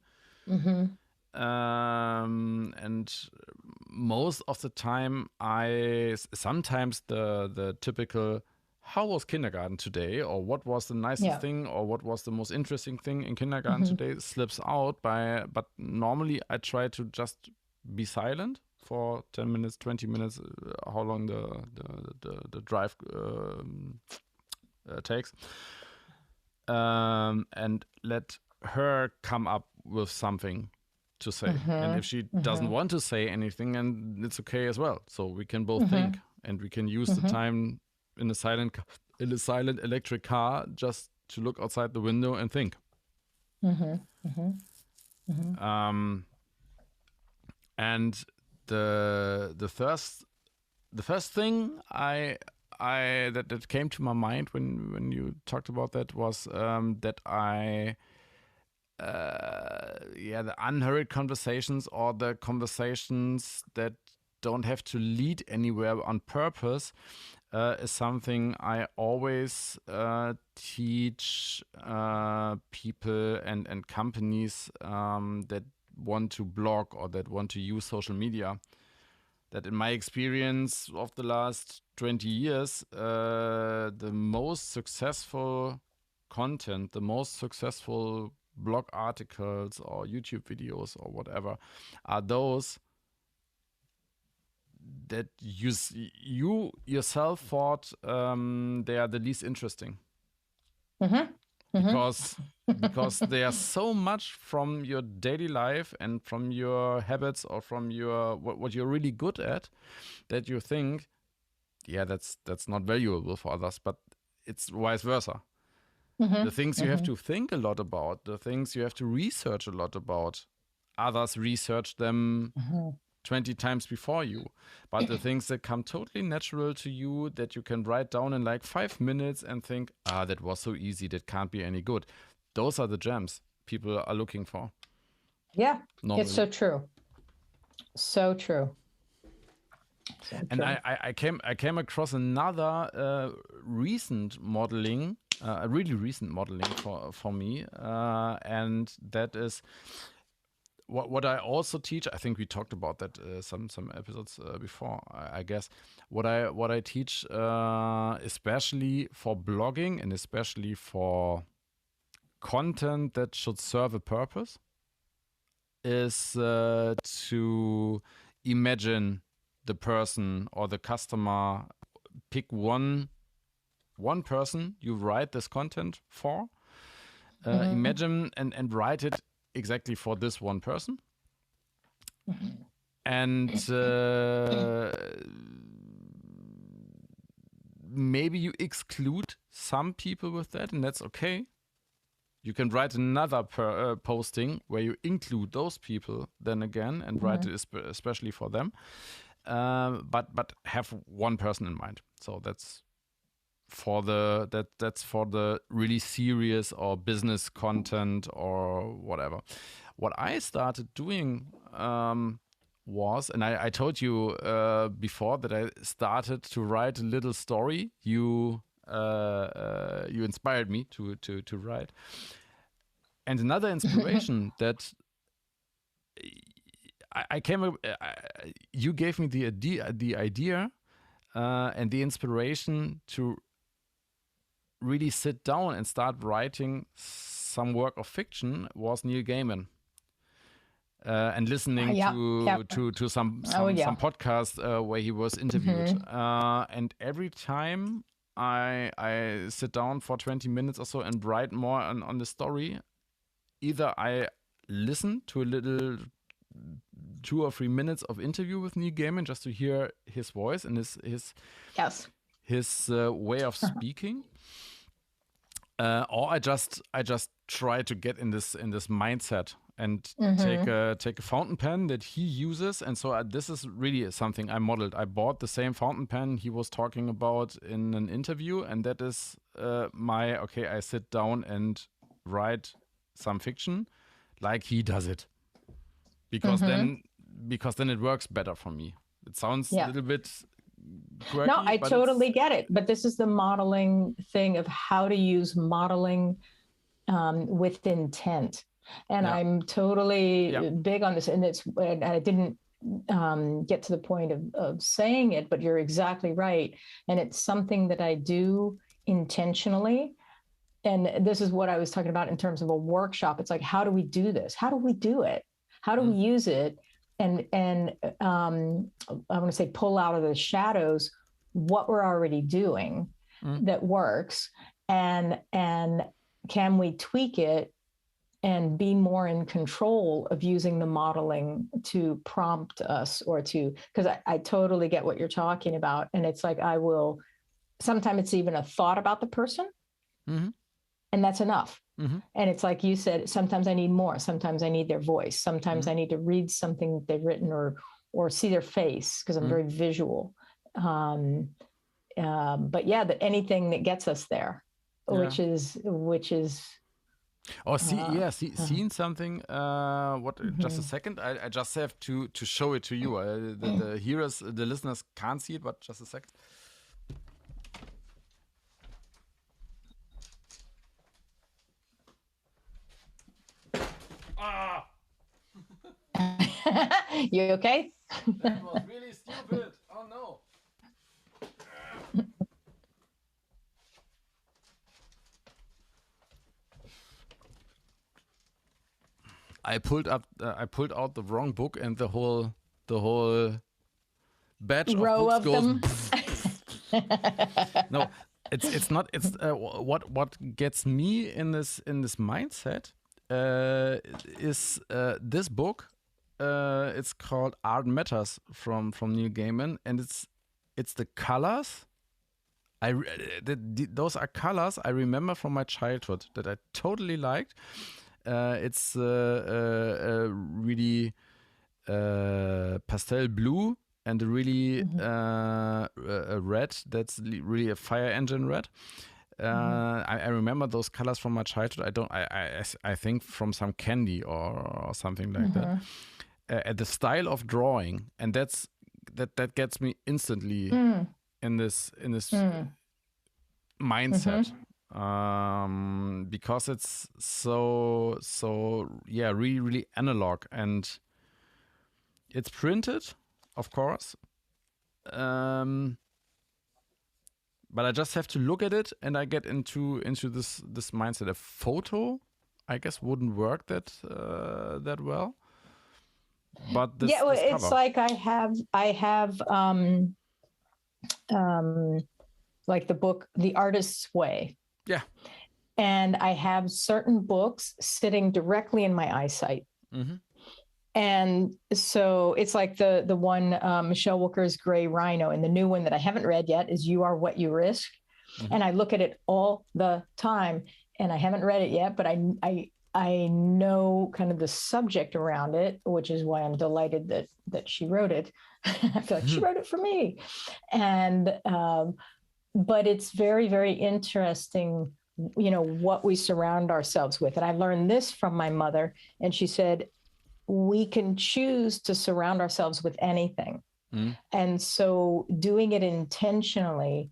And most of the time, sometimes the typical, how was kindergarten today, or what was the nicest thing, or what was the most interesting thing in kindergarten today slips out but normally I try to just be silent for 10 minutes, 20 minutes, how long the drive takes, and let her come up with something to say. And if she doesn't want to say anything, and it's okay as well. So we can both think, and we can use the time in a silent electric car just to look outside the window and think. And the first thing that came to my mind when you talked about that was that the unhurried conversations, or the conversations that don't have to lead anywhere on purpose, is something I always teach people and companies that want to blog or that want to use social media. That in my experience of the last 20 years, the most successful content, the most successful blog articles or YouTube videos or whatever are those that you yourself thought they are the least interesting. Because they are so much from your daily life and from your habits or from your what you're really good at, that you think, yeah, that's not valuable for others, but it's vice versa. The things you have to think a lot about, the things you have to research a lot about, others research them 20 times before you. But the things that come totally natural to you, that you can write down in like 5 minutes and think, that was so easy, that can't be any good. Those are the gems people are looking for. Yeah, normally. It's so true. So true. And I came across another recent modeling, a really recent modeling for me, and that is what I also teach. I think we talked about that some episodes before, I guess. What I teach, especially for blogging and especially for content that should serve a purpose, is to imagine the person or the customer. Pick one person you write this content for. Imagine and write it exactly for this one person. And maybe you exclude some people with that, and that's okay. You can write another posting where you include those people then again and write it especially for them. But have one person in mind. So that's for the really serious or business content or whatever. What I started doing was, and I told you before that I started to write a little story. You inspired me to write. And another inspiration that you gave me the idea and the inspiration to really sit down and start writing some work of fiction was Neil Gaiman. And listening to some podcast where he was interviewed. And every time I sit down for 20 minutes or so and write more on the story, either I listen to a little 2 or 3 minutes of interview with Neil Gaiman just to hear his voice and his way of speaking, or I just try to get in this mindset and take a fountain pen that he uses. And so this is really something I modeled. I bought the same fountain pen he was talking about in an interview, and that is I sit down and write some fiction, like he does it, because then it works better for me. It sounds a little bit quirky. No, I totally get it. But this is the modeling thing of how to use modeling with intent. And I'm totally big on this. And I didn't get to the point of saying it, but you're exactly right. And it's something that I do intentionally. And this is what I was talking about in terms of a workshop. It's like, how do we do this? How do we do it? How do we use it? And I want to say pull out of the shadows what we're already doing that works, and can we tweak it and be more in control of using the modeling to prompt us, or to, because I totally get what you're talking about. And it's like, sometimes it's even a thought about the person, and that's enough. And it's like you said, sometimes I need more. Sometimes I need their voice. Sometimes I need to read something that they've written, or see their face, because I'm very visual. But yeah, anything that gets us there, which is. Oh, seen something. Just a second. I just have to show it to you. The hearers, the listeners can't see it, but just a second. Ah! You okay? That was really stupid. Oh no. I pulled out the wrong book, and the whole batch row of books of goes. them. No, it's not. It's what gets me in this mindset is this book. It's called Art Matters from Neil Gaiman, and it's the colors. Those are colors I remember from my childhood that I totally liked. It's really pastel blue and a really a red that's really a fire engine red. I remember those colors from my childhood. I think from some candy or something like that. The style of drawing, and that gets me instantly in this mindset. Because it's so really, really analog, and it's printed, of course, but I just have to look at it, and I get into this mindset. A photo, I guess, wouldn't work that well, but this it's cover. like I have like the book The Artist's Way. Yeah. And I have certain books sitting directly in my eyesight. And so it's like the one, Michelle Wilker's Gray Rhino, and the new one that I haven't read yet is You Are What You Risk. And I look at it all the time, and I haven't read it yet, but I know kind of the subject around it, which is why I'm delighted that she wrote it. I feel like she wrote it for me. And, but it's very, very interesting, what we surround ourselves with. And I learned this from my mother, and she said, we can choose to surround ourselves with anything. And so doing it intentionally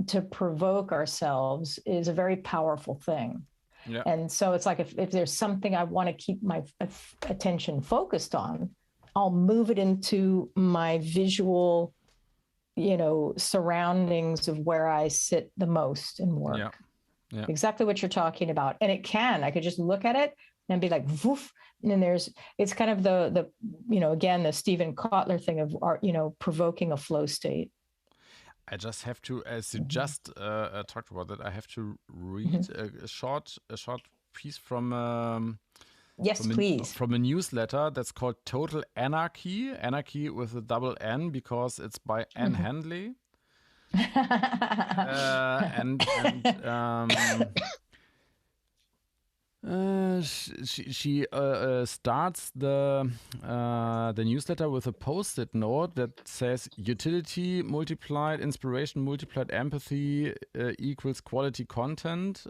to provoke ourselves is a very powerful thing. Yeah. And so it's like, if there's something I want to keep my attention focused on, I'll move it into my visual, surroundings of where I sit the most and work. Yeah. Yeah. Exactly what you're talking about. And I could just look at it and be like, woof. And then it's kind of the again, the Stephen Kotler thing of art, provoking a flow state. I just have to, as you just talked about that, I have to read a short piece from yes, please, from a newsletter that's called Total Anarchy with a double N, because it's by Anne Handley. She starts the newsletter with a post-it note that says utility multiplied inspiration multiplied empathy equals quality content,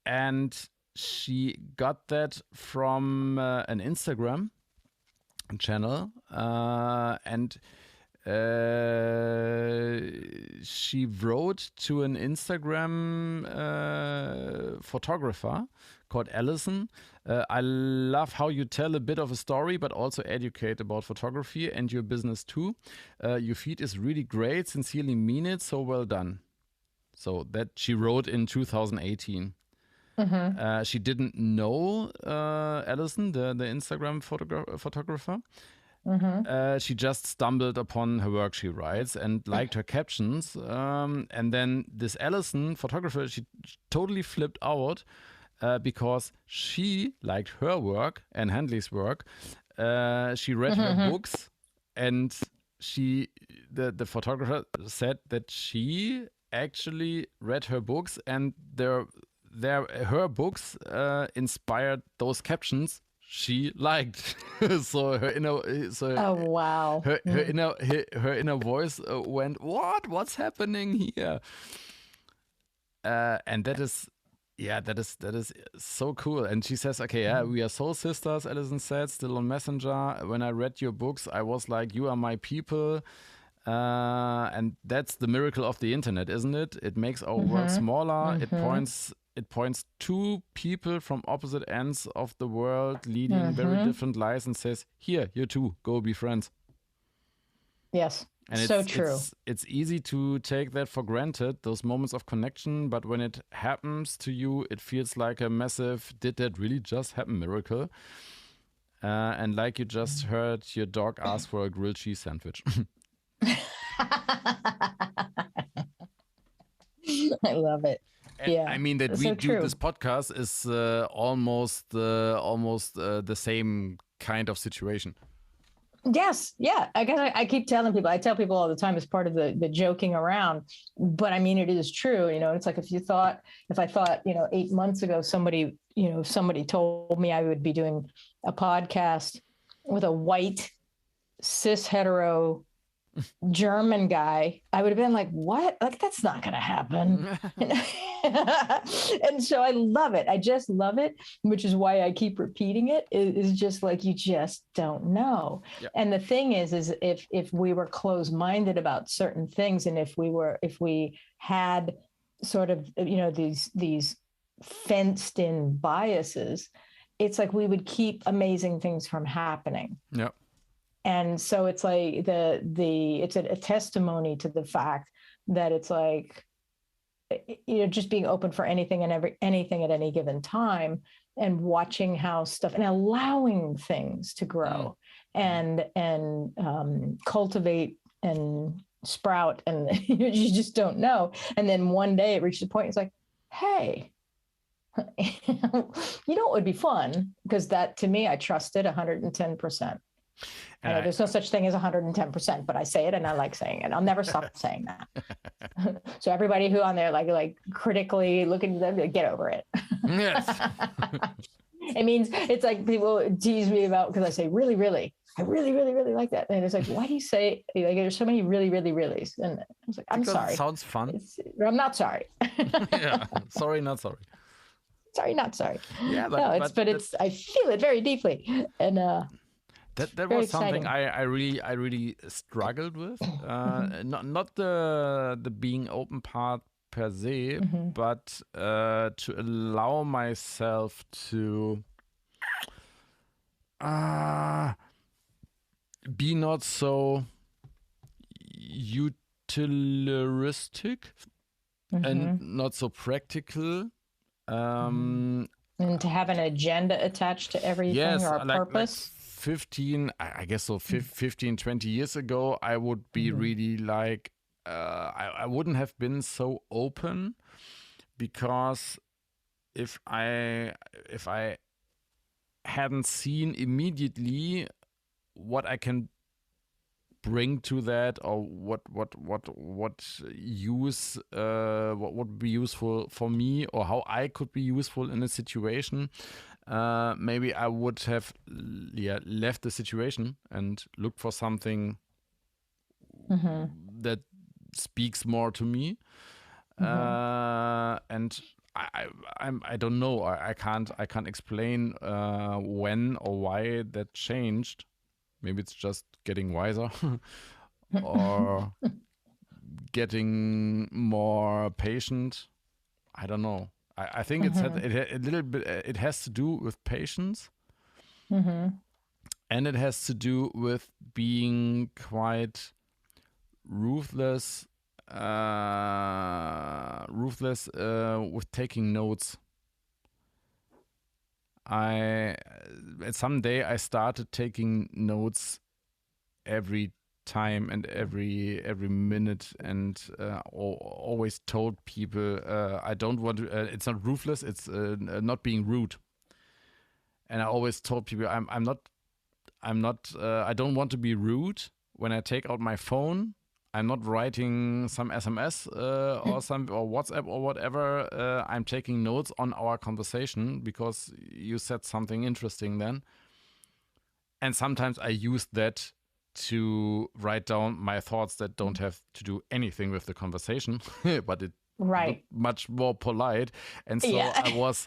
and she got that from an Instagram channel, and she wrote to an Instagram photographer called Allison. I love how you tell a bit of a story, but also educate about photography and your business too. Your feed is really great. Sincerely mean it. So well done. So that she wrote in 2018. She didn't know Allison, the Instagram photographer. She just stumbled upon her work, she writes, and liked her captions. And then this Allison photographer, she totally flipped out because she liked her work and Handley's work. She read her books, and the photographer said that she actually read her books, and her books inspired those captions she liked. So her inner, Oh wow! her inner voice went, what's happening here? And that is so cool. And she says, okay, yeah, we are soul sisters, Alison said, still on Messenger. When I read your books, I was like, you are my people. And that's the miracle of the internet, isn't it? It makes our world smaller. It points to people from opposite ends of the world leading very different lives and says, here, you too, go be friends. Yes, and so true. It's easy to take that for granted, those moments of connection, but when it happens to you, it feels like a massive, did that really just happen miracle? And like you just heard your dog ask for a grilled cheese sandwich. I love it. And yeah, I mean that we so do true. this podcast is almost the same kind of situation. Yes, yeah. I guess I keep telling people. I tell people all the time as part of the joking around, but I mean it is true. You know, it's like if I thought 8 months ago somebody told me I would be doing a podcast with a white cis hetero German guy, I would have been like, what? Like, that's not going to happen. And so I love it. I just love it, which is why I keep repeating it. Is just like, you just don't know. Yep. And the thing is if we were closed-minded about certain things, and if we had sort of, these fenced in biases, it's like we would keep amazing things from happening. Yeah. And so it's like it's a testimony to the fact that it's like, just being open for anything and anything at any given time, and watching how stuff and allowing things to grow and cultivate and sprout, and you just don't know. And then one day it reaches a point, it's like, hey, what would be fun? Because that, to me, I trust it 110%. There's no such thing as 110%, but I say it and I like saying it. I'll never stop saying that. So everybody who on there like critically looking at them, get over it. Yes. It means, it's like people tease me about, because I say really, really, I really, really, really like that. And it's like, why do you say, like, there's so many really, really, reallys? And I was like, I'm sorry. It sounds fun. I'm not sorry. Yeah. Sorry, not sorry. Sorry, not sorry. Yeah, but it's I feel it very deeply. And that was something I really struggled with. Not the being open part per se, but to allow myself to be not so utilitarian and not so practical. And to have an agenda attached to everything, or a purpose. 15, I guess so, 15, 20 years ago, I would be really like, I wouldn't have been so open, because if I hadn't seen immediately what I can bring to that, or what would be useful for me, or how I could be useful in a situation, maybe I would have left the situation and looked for something that speaks more to me. And I don't know. I can't explain when or why that changed. Maybe it's just getting wiser or getting more patient. I don't know. I think it's a little bit. It has to do with patience, and it has to do with being quite ruthless with taking notes. Someday I started taking notes every time and every minute, and always told people I don't want to. It's not ruthless. It's not being rude. And I always told people I'm not. I don't want to be rude when I take out my phone. I'm not writing some SMS or WhatsApp or whatever. I'm taking notes on our conversation because you said something interesting then. And sometimes I use that to write down my thoughts that don't have to do anything with the conversation, but it Right. much more polite. And so Yeah. I was,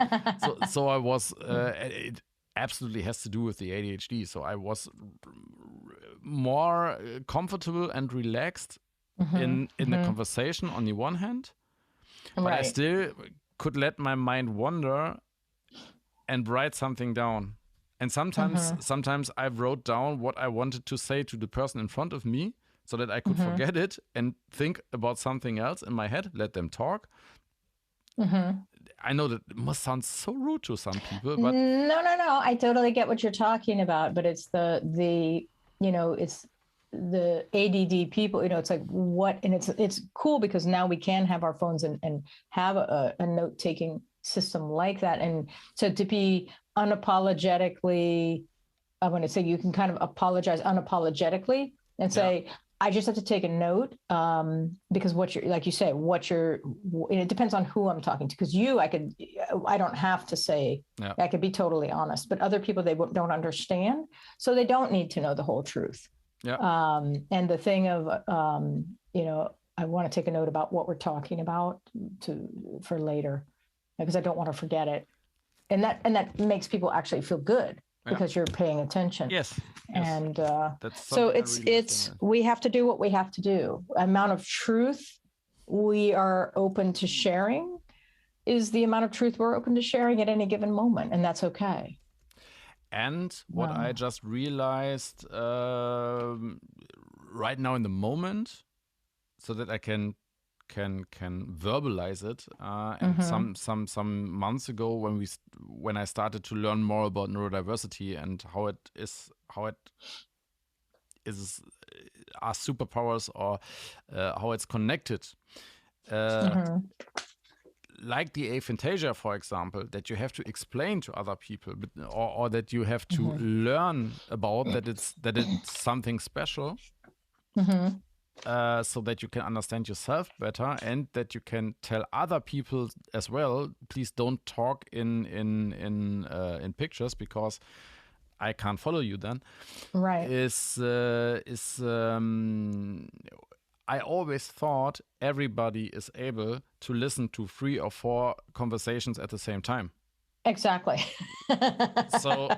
it absolutely has to do with the ADHD. So I was more comfortable and relaxed in the conversation on the one hand, but I still could let my mind wander and write something down. And sometimes I wrote down what I wanted to say to the person in front of me so that I could forget it and think about something else in my head, let them talk. I know that it must sound so rude to some people, but no. I totally get what you're talking about, but it's the it's the ADD people, it's like what, and it's cool because now we can have our phones and have a note-taking system like that. And so to be unapologetically, I want to say you can kind of apologize unapologetically and say, I just have to take a note because what you're, like you say, it depends on who I'm talking to. Because I don't have to say, I could be totally honest, but other people, they don't understand. So they don't need to know the whole truth. And the thing of, I want to take a note about what we're talking about for later, because I don't want to forget it. And that makes people actually feel good. Because you're paying attention. Yes. And so it's we have to do what we have to do. Amount of truth we are open to sharing is the amount of truth we're open to sharing at any given moment, and that's okay. And what I just realized right now in the moment, so that I can verbalize it. And some months ago, when I started to learn more about neurodiversity and how it is our superpowers or how it's connected. Like the aphantasia, for example, that you have to explain to other people, or that you have to learn about that it's something special. So that you can understand yourself better and that you can tell other people as well, please don't talk in pictures because I can't follow you then. Right. I always thought everybody is able to listen to 3 or 4 conversations at the same time. Exactly. So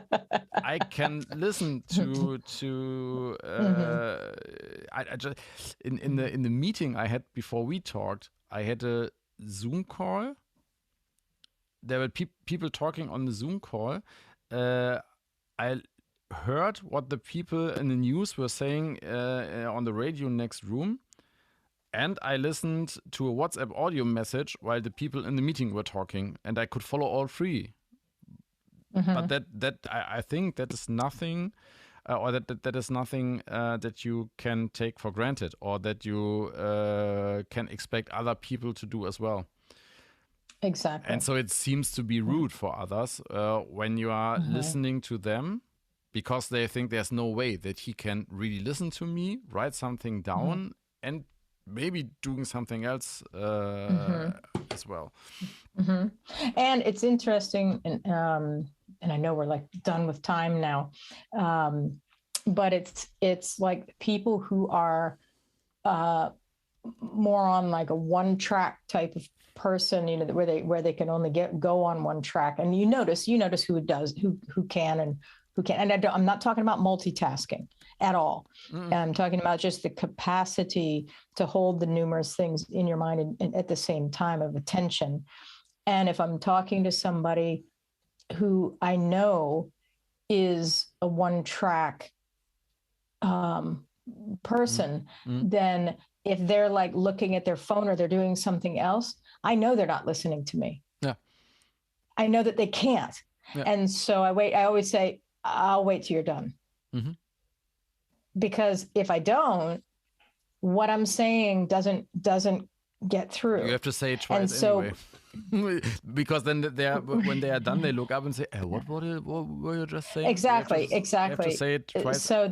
I can listen to I just in the meeting I had before we talked, I had a Zoom call. There were people talking on the Zoom call. I heard what the people in the news were saying on the radio next room. And I listened to a WhatsApp audio message while the people in the meeting were talking, and I could follow all 3. But that I think that is nothing, or that is nothing that you can take for granted, or that you can expect other people to do as well. Exactly. And so it seems to be rude for others when you are listening to them, because they think there's no way that he can really listen to me, write something down, and maybe doing something else as well. And it's interesting, and I know we're like done with time now, but it's like people who are more on like a one track type of person, where they can only go on one track. And you notice who can and who can't. And I'm not talking about multitasking at all. I'm talking about just the capacity to hold the numerous things in your mind and at the same time of attention. And if I'm talking to somebody who I know is a one track person, then if they're like looking at their phone or they're doing something else, I know they're not listening to me. Yeah. I know that they can't. Yeah. And so I always say, I'll wait till you're done. Because if I don't, what I'm saying doesn't get through. You have to say it twice anyway. Because then when they are done, they look up and say, what were you just saying? Exactly. You have to say it twice. So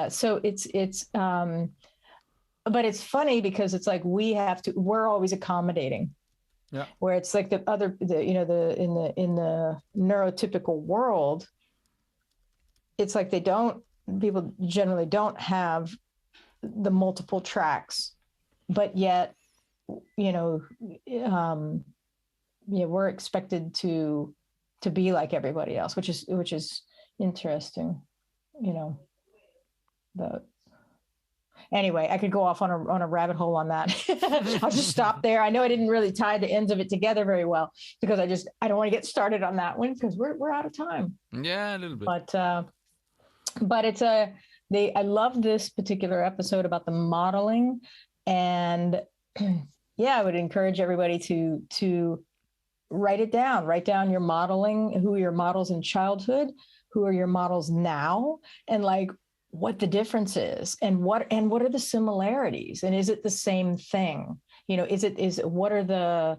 So it's but it's funny because it's like we're always accommodating. Yeah. Where it's like in the neurotypical world, it's like people generally don't have the multiple tracks, but yet, we're expected to be like everybody else, which is interesting, Anyway, I could go off on a rabbit hole on that. I'll just stop there. I know I didn't really tie the ends of it together very well because I don't want to get started on that one because we're out of time. Yeah, a little bit. But it's I love this particular episode about the modeling, and I would encourage everybody to write it down. Write down your modeling, who are your models in childhood, who are your models now, and like what the difference is and what are the similarities, and is it the same thing? What are the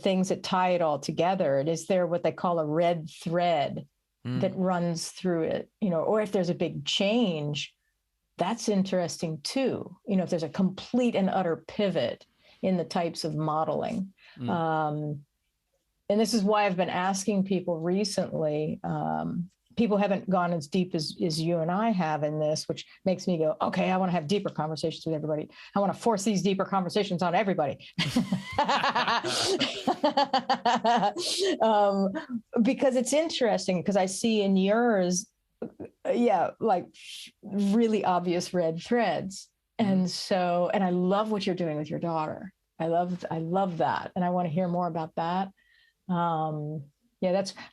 things that tie it all together? And is there what they call a red thread that runs through it, or if there's a big change, that's interesting too. If there's a complete and utter pivot in the types of modeling. And this is why I've been asking people recently. People haven't gone as deep as you and I have in this, which makes me go, okay, I want to have deeper conversations with everybody. I want to force these deeper conversations on everybody. Because it's interesting, because I see in yours, like really obvious red threads. And I love what you're doing with your daughter. I love that. And I want to hear more about that. I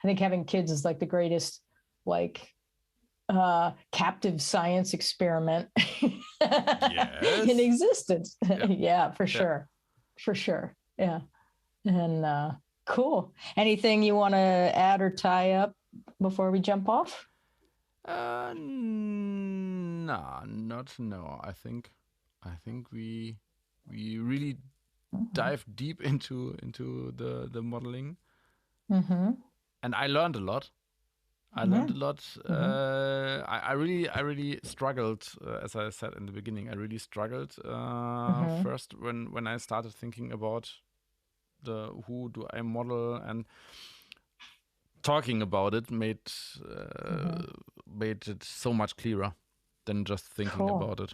think having kids is like the greatest, captive science experiment in existence. Yeah, for sure. Yeah. And cool. Anything you want to add or tie up before we jump off? No. I think we really dive deep into the modeling, and I learned a lot. I really struggled, as I said in the beginning. I really struggled first when I started thinking about who do I model, and talking about it made it so much clearer than just thinking about it.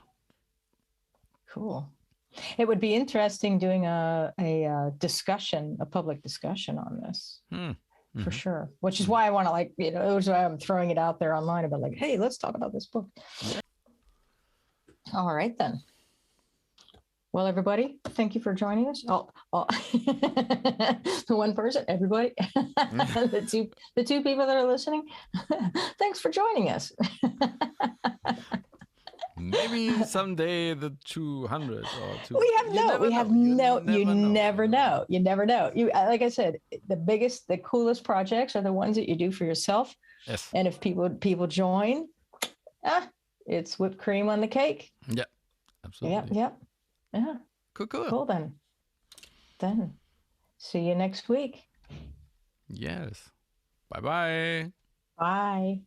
Cool. It would be interesting doing a discussion, a public discussion on this. For sure. Which is why I want to it was why I'm throwing it out there online about hey, let's talk about this book. All right then. Well, everybody, thank you for joining us. The one person, everybody, the two people that are listening, thanks for joining us. Maybe someday the 200 or 200. You never know. Like I said, the coolest projects are the ones that you do for yourself. Yes. And if people join, it's whipped cream on the cake. Yeah, absolutely. Yeah. Cool then. See you next week. Yes. Bye-bye. Bye.